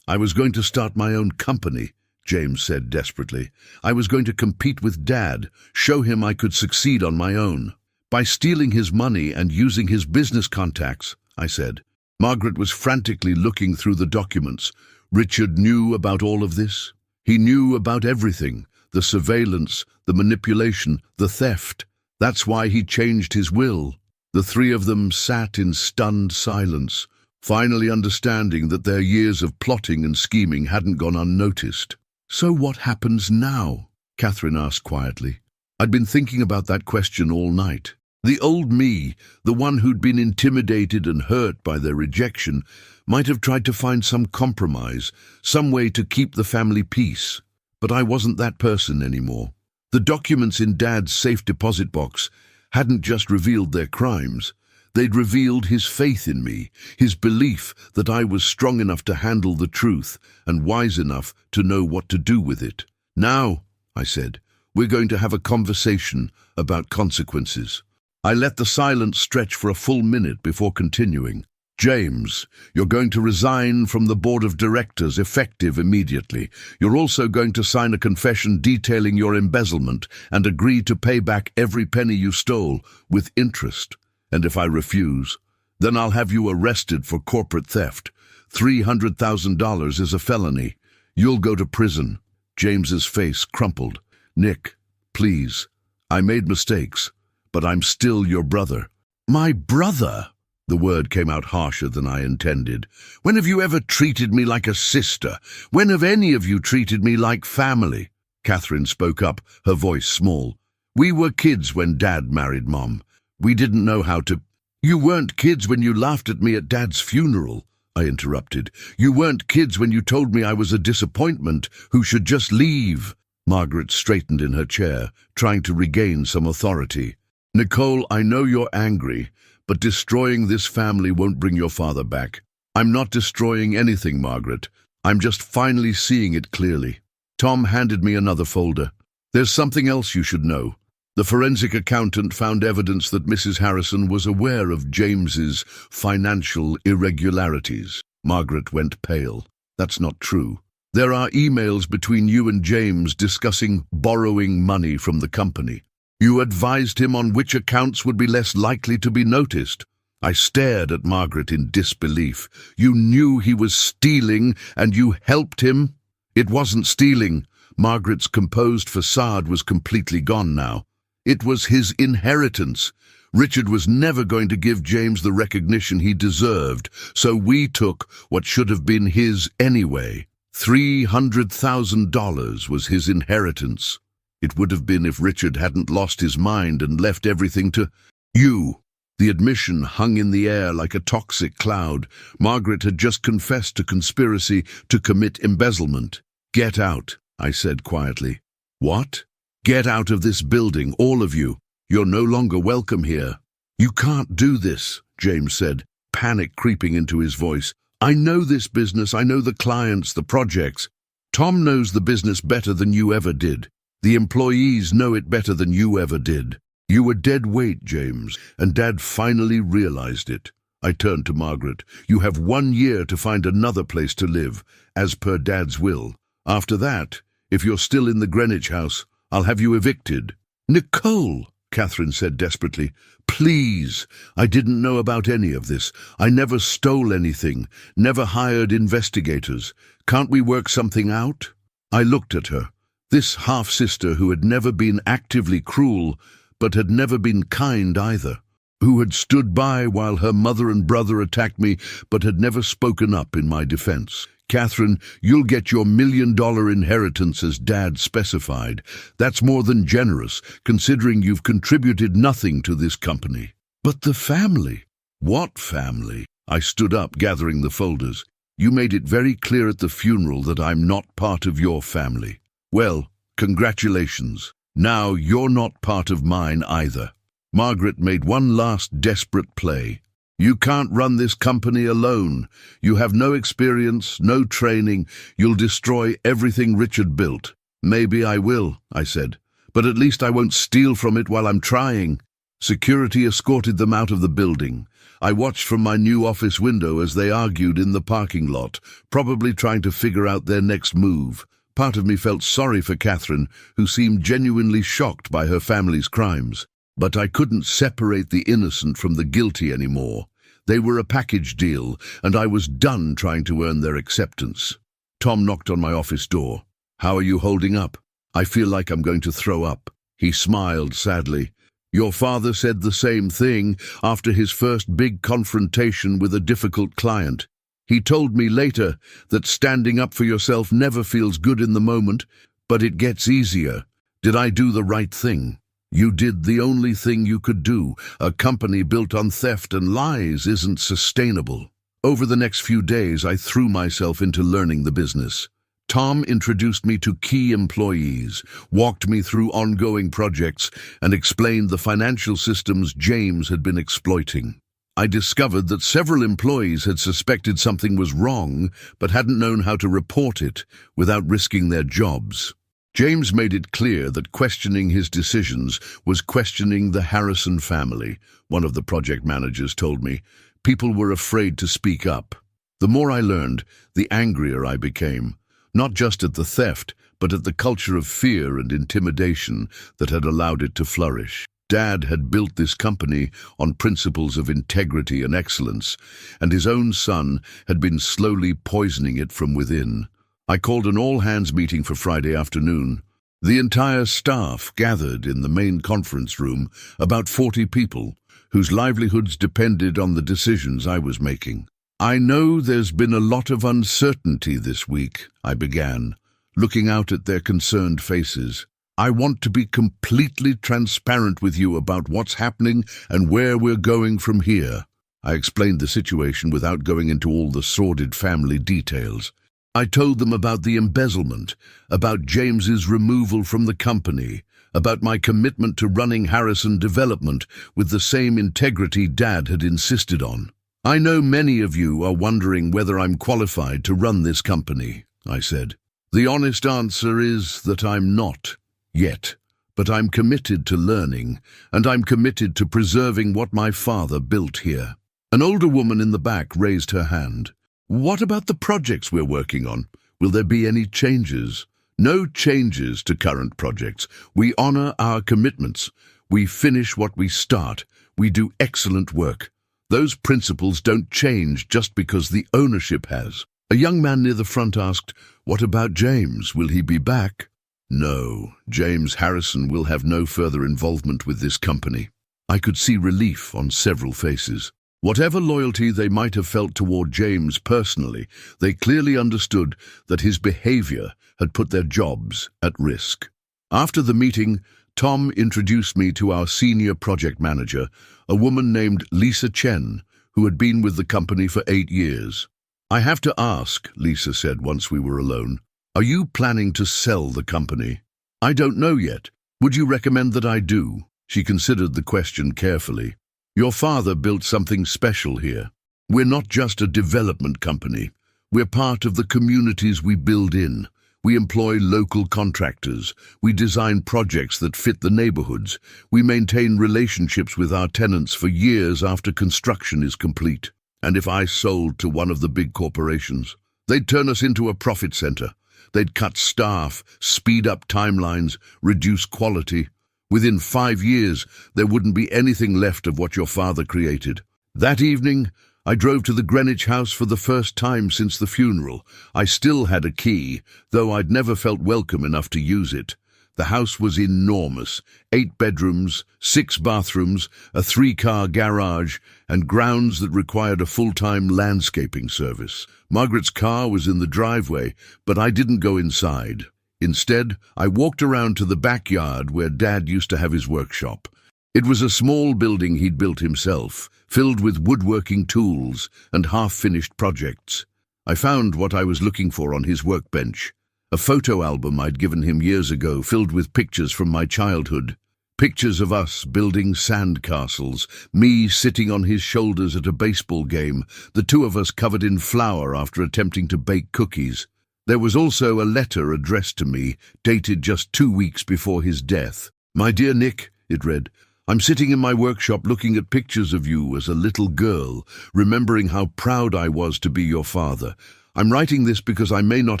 I was going to start my own company, James said desperately. I was going to compete with Dad, show him I could succeed on my own. By stealing his money and using his business contacts, I said. Margaret was frantically looking through the documents. Richard knew about all of this. He knew about everything. The surveillance, the manipulation, the theft. That's why he changed his will. The three of them sat in stunned silence, finally understanding that their years of plotting and scheming hadn't gone unnoticed. So what happens now? Catherine asked quietly. I'd been thinking about that question all night. The old me, the one who'd been intimidated and hurt by their rejection, might have tried to find some compromise, some way to keep the family peace. But I wasn't that person anymore. The documents in Dad's safe deposit box hadn't just revealed their crimes. They'd revealed his faith in me, his belief that I was strong enough to handle the truth and wise enough to know what to do with it. Now, I said, we're going to have a conversation about consequences. I let the silence stretch for a full minute before continuing. James, you're going to resign from the board of directors effective immediately. You're also going to sign a confession detailing your embezzlement and agree to pay back every penny you stole with interest. And if I refuse, then I'll have you arrested for corporate theft. $300,000 is a felony. You'll go to prison. James's face crumpled. Nick, please. I made mistakes, but I'm still your brother. My brother? The word came out harsher than I intended. When have you ever treated me like a sister? When have any of you treated me like family? Catherine spoke up, her voice small. We were kids when Dad married Mom. We didn't know how to... You weren't kids when you laughed at me at Dad's funeral, I interrupted. You weren't kids when you told me I was a disappointment who should just leave. Margaret straightened in her chair, trying to regain some authority. Nicole, I know you're angry, but destroying this family won't bring your father back. I'm not destroying anything, Margaret. I'm just finally seeing it clearly. Tom handed me another folder. There's something else you should know. The forensic accountant found evidence that Mrs. Harrison was aware of James's financial irregularities. Margaret went pale. That's not true. There are emails between you and James discussing borrowing money from the company. You advised him on which accounts would be less likely to be noticed. I stared at Margaret in disbelief. You knew he was stealing and you helped him? It wasn't stealing. Margaret's composed facade was completely gone now. It was his inheritance. Richard was never going to give James the recognition he deserved, so we took what should have been his anyway. $300,000 was his inheritance. It would have been if Richard hadn't lost his mind and left everything to you. The admission hung in the air like a toxic cloud. Margaret had just confessed to conspiracy to commit embezzlement. Get out, I said quietly. What? Get out of this building, all of you. You're no longer welcome here. You can't do this, James said, panic creeping into his voice. I know this business, I know the clients, the projects. Tom knows the business better than you ever did. The employees know it better than you ever did. You were dead weight, James, and Dad finally realized it. I turned to Margaret. You have 1 year to find another place to live, as per Dad's will. After that, if you're still in the Greenwich house, I'll have you evicted. Nicole, Catherine said desperately, please. I didn't know about any of this. I never stole anything, never hired investigators. Can't we work something out? I looked at her. This half-sister who had never been actively cruel, but had never been kind either, who had stood by while her mother and brother attacked me, but had never spoken up in my defense. Catherine, you'll get your $1 million inheritance as Dad specified. That's more than generous, considering you've contributed nothing to this company. But the family? What family? I stood up, gathering the folders. You made it very clear at the funeral that I'm not part of your family. Well, congratulations. Now you're not part of mine either. Margaret made one last desperate play. You can't run this company alone. You have no experience, no training. You'll destroy everything Richard built. Maybe I will, I said, but at least I won't steal from it while I'm trying. Security escorted them out of the building. I watched from my new office window as they argued in the parking lot, probably trying to figure out their next move. Part of me felt sorry for Catherine, who seemed genuinely shocked by her family's crimes. But I couldn't separate the innocent from the guilty anymore. They were a package deal, and I was done trying to earn their acceptance. Tom knocked on my office door. "How are you holding up?" "I feel like I'm going to throw up." He smiled sadly. "Your father said the same thing after his first big confrontation with a difficult client. He told me later that standing up for yourself never feels good in the moment, but it gets easier. Did I do the right thing?" "You did the only thing you could do. A company built on theft and lies isn't sustainable." Over the next few days, I threw myself into learning the business. Tom introduced me to key employees, walked me through ongoing projects, and explained the financial systems James had been exploiting. I discovered that several employees had suspected something was wrong, but hadn't known how to report it without risking their jobs. James made it clear that questioning his decisions was questioning the Harrison family, one of the project managers told me. People were afraid to speak up. The more I learned, the angrier I became, not just at the theft, but at the culture of fear and intimidation that had allowed it to flourish. Dad had built this company on principles of integrity and excellence, and his own son had been slowly poisoning it from within. I called an all-hands meeting for Friday afternoon. The entire staff gathered in the main conference room, about 40 people, whose livelihoods depended on the decisions I was making. "I know there's been a lot of uncertainty this week," I began, looking out at their concerned faces. "I want to be completely transparent with you about what's happening and where we're going from here." I explained the situation without going into all the sordid family details. I told them about the embezzlement, about James's removal from the company, about my commitment to running Harrison Development with the same integrity Dad had insisted on. "I know many of you are wondering whether I'm qualified to run this company," I said. "The honest answer is that I'm not, yet. But I'm committed to learning, and I'm committed to preserving what my father built here." An older woman in the back raised her hand. "What about the projects we're working on? Will there be any changes?" "No changes to current projects. We honor our commitments. We finish what we start. We do excellent work. Those principles don't change just because the ownership has." A young man near the front asked, "What about James? Will he be back?" "No, James Harrison will have no further involvement with this company." I could see relief on several faces. Whatever loyalty they might have felt toward James personally, they clearly understood that his behavior had put their jobs at risk. After the meeting, Tom introduced me to our senior project manager, a woman named Lisa Chen, who had been with the company for 8 years. "I have to ask," Lisa said once we were alone, "are you planning to sell the company?" "I don't know yet. Would you recommend that I do?" She considered the question carefully. "Your father built something special here. We're not just a development company. We're part of the communities we build in. We employ local contractors. We design projects that fit the neighborhoods. We maintain relationships with our tenants for years after construction is complete. And if I sold to one of the big corporations, they'd turn us into a profit center. They'd cut staff, speed up timelines, reduce quality. Within 5 years, there wouldn't be anything left of what your father created." That evening, I drove to the Greenwich house for the first time since the funeral. I still had a key, though I'd never felt welcome enough to use it. The house was enormous, 8 bedrooms, 6 bathrooms, a 3-car garage, and grounds that required a full-time landscaping service. Margaret's car was in the driveway, but I didn't go inside. Instead, I walked around to the backyard where Dad used to have his workshop. It was a small building he'd built himself, filled with woodworking tools and half-finished projects. I found what I was looking for on his workbench: A photo album I'd given him years ago, filled with pictures from my childhood. Pictures of us building sandcastles, me sitting on his shoulders at a baseball game, the two of us covered in flour after attempting to bake cookies. There was also a letter addressed to me, dated just 2 weeks before his death. "My dear Nick," it read, "I'm sitting in my workshop looking at pictures of you as a little girl, remembering how proud I was to be your father. I'm writing this because I may not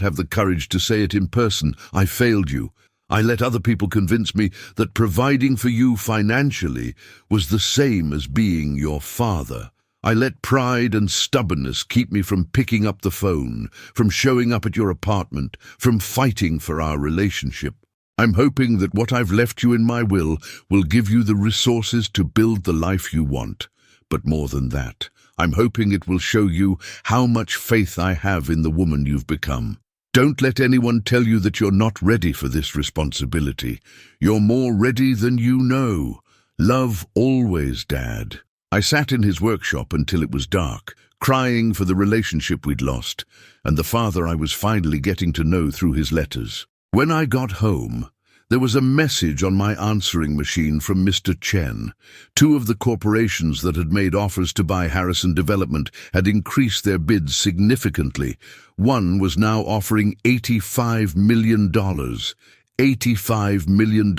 have the courage to say it in person. I failed you. I let other people convince me that providing for you financially was the same as being your father. I let pride and stubbornness keep me from picking up the phone, from showing up at your apartment, from fighting for our relationship. I'm hoping that what I've left you in my will give you the resources to build the life you want. But more than that, I'm hoping it will show you how much faith I have in the woman you've become. Don't let anyone tell you that you're not ready for this responsibility. You're more ready than you know. Love always, Dad." I sat in his workshop until it was dark, crying for the relationship we'd lost, and the father I was finally getting to know through his letters. When I got home, there was a message on my answering machine from Mr. Chen. Two of the corporations that had made offers to buy Harrison Development had increased their bids significantly. One was now offering $85 million. $85 million.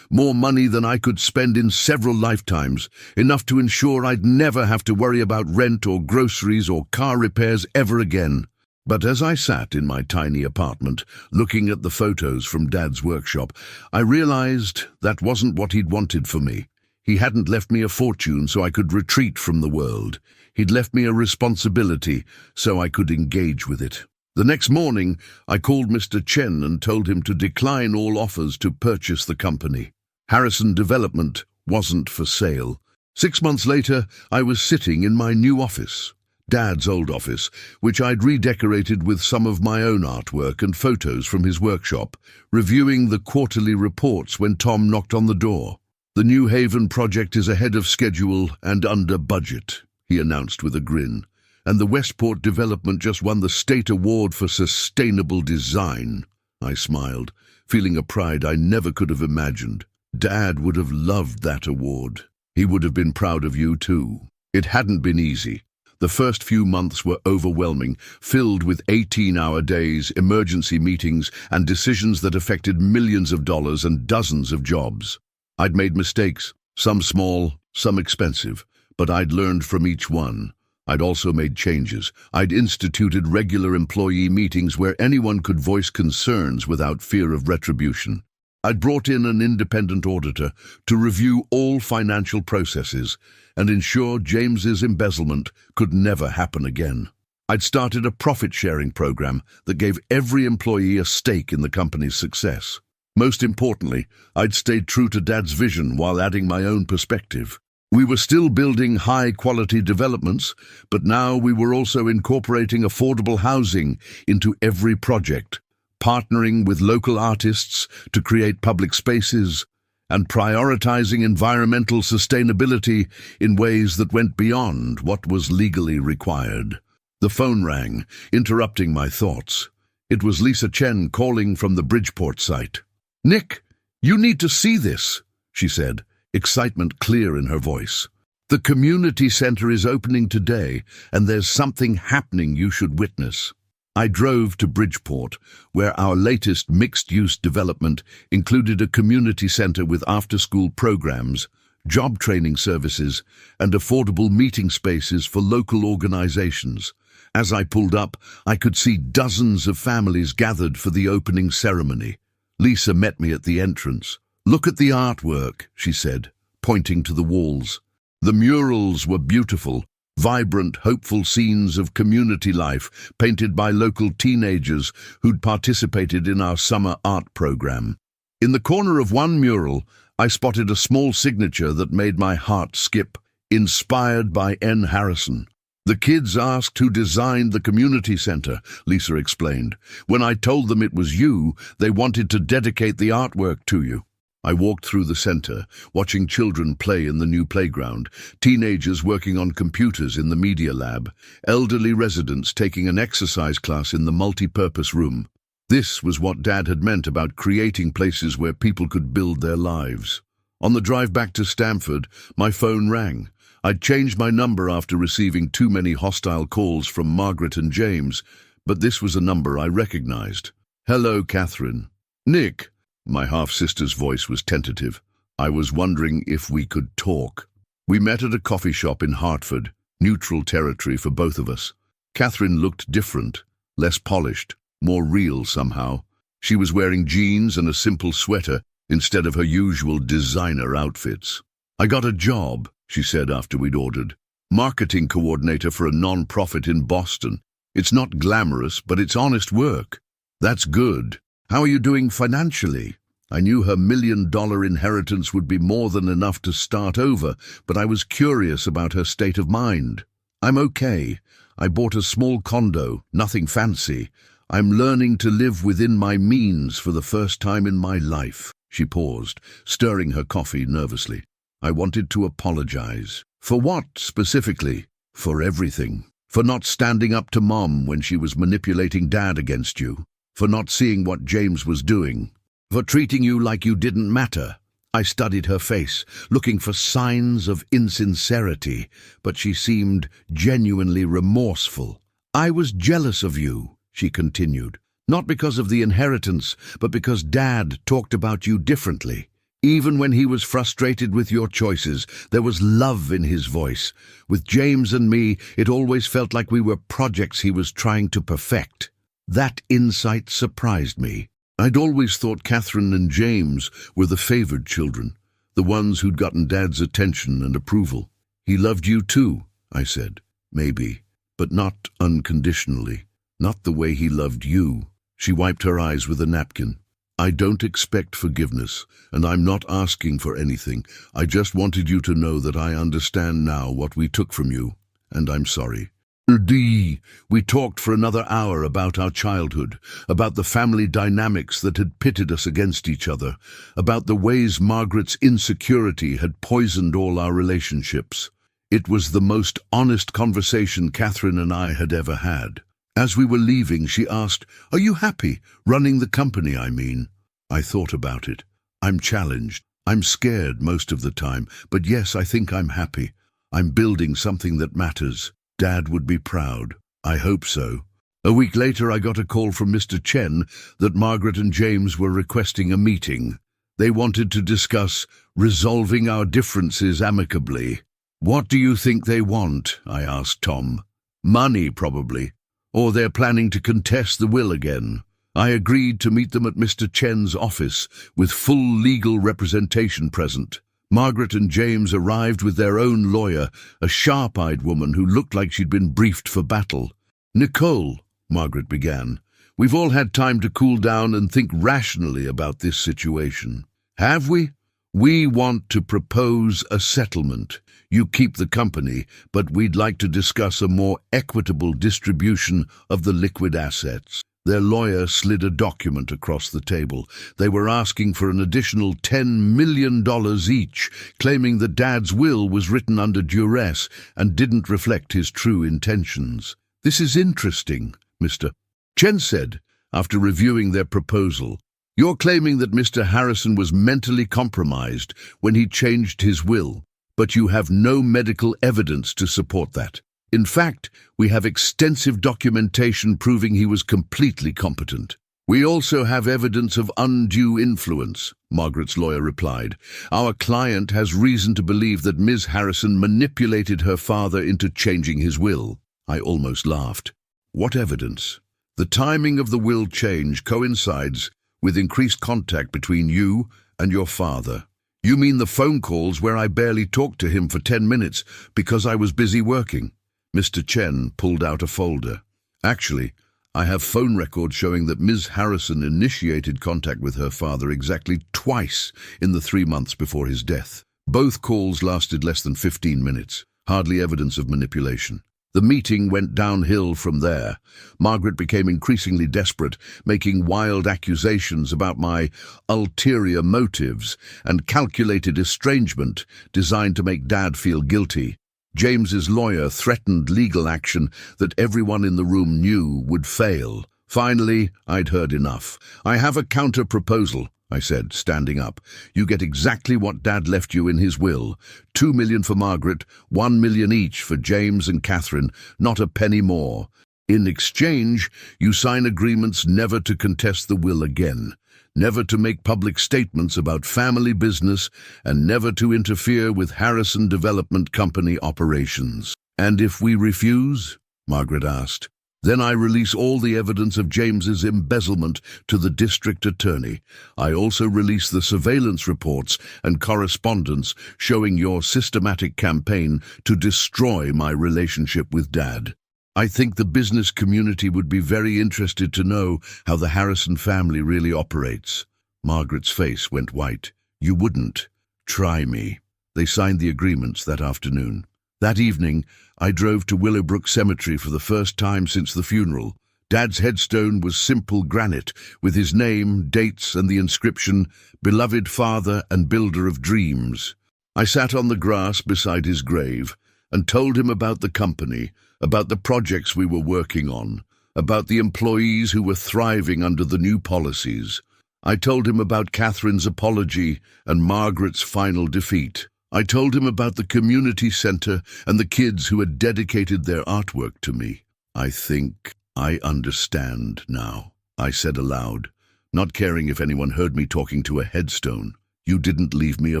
More money than I could spend in several lifetimes, enough to ensure I'd never have to worry about rent or groceries or car repairs ever again. But as I sat in my tiny apartment, looking at the photos from Dad's workshop, I realized that wasn't what he'd wanted for me. He hadn't left me a fortune so I could retreat from the world. He'd left me a responsibility so I could engage with it. The next morning, I called Mr. Chen and told him to decline all offers to purchase the company. Harrison Development wasn't for sale. 6 months later, I was sitting in my new office. Dad's old office, which I'd redecorated with some of my own artwork and photos from his workshop, reviewing the quarterly reports when Tom knocked on the door. "The New Haven project is ahead of schedule and under budget," he announced with a grin. "And the Westport development just won the State Award for Sustainable Design." I smiled, feeling a pride I never could have imagined. Dad would have loved that award. He would have been proud of you too. It hadn't been easy. The first few months were overwhelming, filled with 18-hour days, emergency meetings, and decisions that affected millions of dollars and dozens of jobs. I'd made mistakes, some small, some expensive, but I'd learned from each one. I'd also made changes. I'd instituted regular employee meetings where anyone could voice concerns without fear of retribution. I'd brought in an independent auditor to review all financial processes and ensure James's embezzlement could never happen again. I'd started a profit-sharing program that gave every employee a stake in the company's success. Most importantly, I'd stayed true to Dad's vision while adding my own perspective. We were still building high-quality developments, but now we were also incorporating affordable housing into every project, partnering with local artists to create public spaces, and prioritizing environmental sustainability in ways that went beyond what was legally required. The phone rang, interrupting my thoughts. It was Lisa Chen calling from the Bridgeport site. "Nick, you need to see this," she said, excitement clear in her voice. "The community center is opening today, and there's something happening you should witness." I drove to Bridgeport, where our latest mixed-use development included a community center with after-school programs, job training services, and affordable meeting spaces for local organizations. As I pulled up, I could see dozens of families gathered for the opening ceremony. Lisa met me at the entrance. "Look at the artwork," she said, pointing to the walls. The murals were beautiful, vibrant, hopeful scenes of community life painted by local teenagers who'd participated in our summer art program. In the corner of one mural, I spotted a small signature that made my heart skip, "Inspired by N. Harrison." "The kids asked who designed the community center," Lisa explained. "When I told them it was you, they wanted to dedicate the artwork to you." I walked through the center, watching children play in the new playground, teenagers working on computers in the media lab, elderly residents taking an exercise class in the multi-purpose room. This was what Dad had meant about creating places where people could build their lives. On the drive back to Stamford, my phone rang. I'd changed my number after receiving too many hostile calls from Margaret and James, but this was a number I recognized. "Hello, Catherine." "Nick." My half-sister's voice was tentative. "I was wondering if we could talk." We met at a coffee shop in Hertford, neutral territory for both of us. Catherine looked different, less polished, more real somehow. She was wearing jeans and a simple sweater instead of her usual designer outfits. "I got a job," she said after we'd ordered. "Marketing coordinator for a non-profit in Boston. It's not glamorous, but it's honest work." "That's good. How are you doing financially?" I knew her $1 million inheritance would be more than enough to start over, but I was curious about her state of mind. "I'm okay. I bought a small condo, nothing fancy. I'm learning to live within my means for the first time in my life." She paused, stirring her coffee nervously. "I wanted to apologize." "For what, specifically?" "For everything. For not standing up to Mom when she was manipulating Dad against you. For not seeing what James was doing. For treating you like you didn't matter." I studied her face, looking for signs of insincerity, but she seemed genuinely remorseful. "I was jealous of you," she continued. "Not because of the inheritance, but because Dad talked about you differently. Even when he was frustrated with your choices, there was love in his voice. With James and me, it always felt like we were projects he was trying to perfect." That insight surprised me. I'd always thought Catherine and James were the favored children, the ones who'd gotten Dad's attention and approval. "He loved you too," I said. "Maybe, but not unconditionally. Not the way he loved you." She wiped her eyes with a napkin. "I don't expect forgiveness, and I'm not asking for anything. I just wanted you to know that I understand now what we took from you, and I'm sorry." We talked for another hour about our childhood, about the family dynamics that had pitted us against each other, about the ways Margaret's insecurity had poisoned all our relationships. It was the most honest conversation Catherine and I had ever had. As we were leaving, she asked, "Are you happy? Running the company, I mean." I thought about it. I'm challenged. I'm scared most of the time, but yes, I think I'm happy. I'm building something that matters. Dad would be proud. I hope so. A week later, I got a call from Mr. Chen that Margaret and James were requesting a meeting. They wanted to discuss resolving our differences amicably. "What do you think they want?" I asked Tom. "Money, probably. Or they're planning to contest the will again." I agreed to meet them at Mr. Chen's office, with full legal representation present. Margaret and James arrived with their own lawyer, a sharp-eyed woman who looked like she'd been briefed for battle. "Nicole," Margaret began, "we've all had time to cool down and think rationally about this situation." "Have we?" "We want to propose a settlement. You keep the company, but we'd like to discuss a more equitable distribution of the liquid assets." Their lawyer slid a document across the table. They were asking for an additional $10 million each, claiming that Dad's will was written under duress and didn't reflect his true intentions. "This is interesting," Mr. Chen said, after reviewing their proposal. "You're claiming that Mr. Harrison was mentally compromised when he changed his will, but you have no medical evidence to support that. In fact, we have extensive documentation proving he was completely competent." "We also have evidence of undue influence," Margaret's lawyer replied. "Our client has reason to believe that Ms. Harrison manipulated her father into changing his will." I almost laughed. "What evidence?" "The timing of the will change coincides with increased contact between you and your father." "You mean the phone calls where I barely talked to him for 10 minutes because I was busy working?" Mr. Chen pulled out a folder. "Actually, I have phone records showing that Ms. Harrison initiated contact with her father exactly twice in the 3 months before his death. Both calls lasted less than 15 minutes, hardly evidence of manipulation." The meeting went downhill from there. Margaret became increasingly desperate, making wild accusations about my ulterior motives and calculated estrangement designed to make Dad feel guilty. James's lawyer threatened legal action that everyone in the room knew would fail. Finally, I'd heard enough. "I have a counter-proposal," I said, standing up. "You get exactly what Dad left you in his will. 2 million for Margaret, 1 million each for James and Catherine, not a penny more. In exchange, you sign agreements never to contest the will again, never to make public statements about family business, and never to interfere with Harrison Development Company operations." "And if we refuse?" Margaret asked. "Then I release all the evidence of James's embezzlement to the district attorney. I also release the surveillance reports and correspondence showing your systematic campaign to destroy my relationship with Dad. I think the business community would be very interested to know how the Harrison family really operates." Margaret's face went white. "You wouldn't. Try me." They signed the agreements that afternoon. That evening, I drove to Willowbrook Cemetery for the first time since the funeral. Dad's headstone was simple granite, with his name, dates, and the inscription, "Beloved Father and Builder of Dreams." I sat on the grass beside his grave and told him about the company, about the projects we were working on, about the employees who were thriving under the new policies. I told him about Catherine's apology and Margaret's final defeat. I told him about the community center and the kids who had dedicated their artwork to me. "I think I understand now," I said aloud, not caring if anyone heard me talking to a headstone. "You didn't leave me a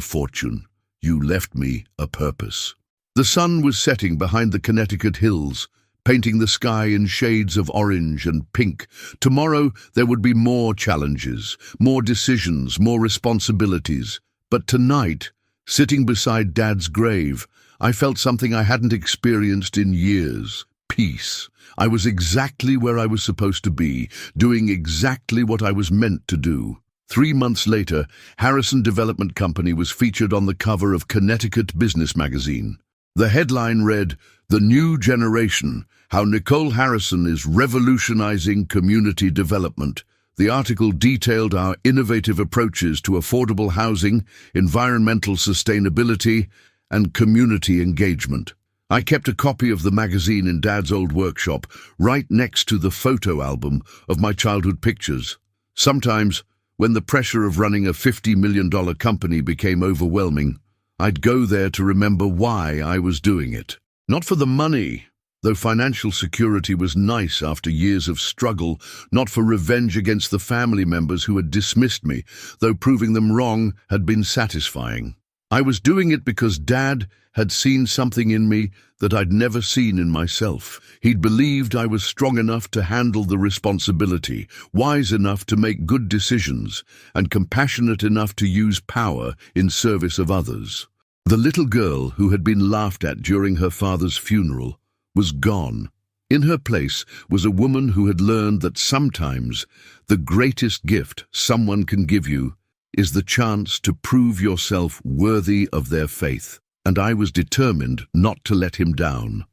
fortune. You left me a purpose." The sun was setting behind the Connecticut hills, painting the sky in shades of orange and pink. Tomorrow there would be more challenges, more decisions, more responsibilities. But tonight, sitting beside Dad's grave, I felt something I hadn't experienced in years. Peace. I was exactly where I was supposed to be, doing exactly what I was meant to do. 3 months later, Harrison Development Company was featured on the cover of Connecticut Business Magazine. The headline read, "The New Generation, How Nicole Harrison is Revolutionizing Community Development." The article detailed our innovative approaches to affordable housing, environmental sustainability, and community engagement. I kept a copy of the magazine in Dad's old workshop, right next to the photo album of my childhood pictures. Sometimes, when the pressure of running a $50 million company became overwhelming, I'd go there to remember why I was doing it. Not for the money, though financial security was nice after years of struggle, not for revenge against the family members who had dismissed me, though proving them wrong had been satisfying. I was doing it because Dad had seen something in me that I'd never seen in myself. He'd believed I was strong enough to handle the responsibility, wise enough to make good decisions, and compassionate enough to use power in service of others. The little girl who had been laughed at during her father's funeral was gone. In her place was a woman who had learned that sometimes the greatest gift someone can give you is the chance to prove yourself worthy of their faith, and I was determined not to let him down.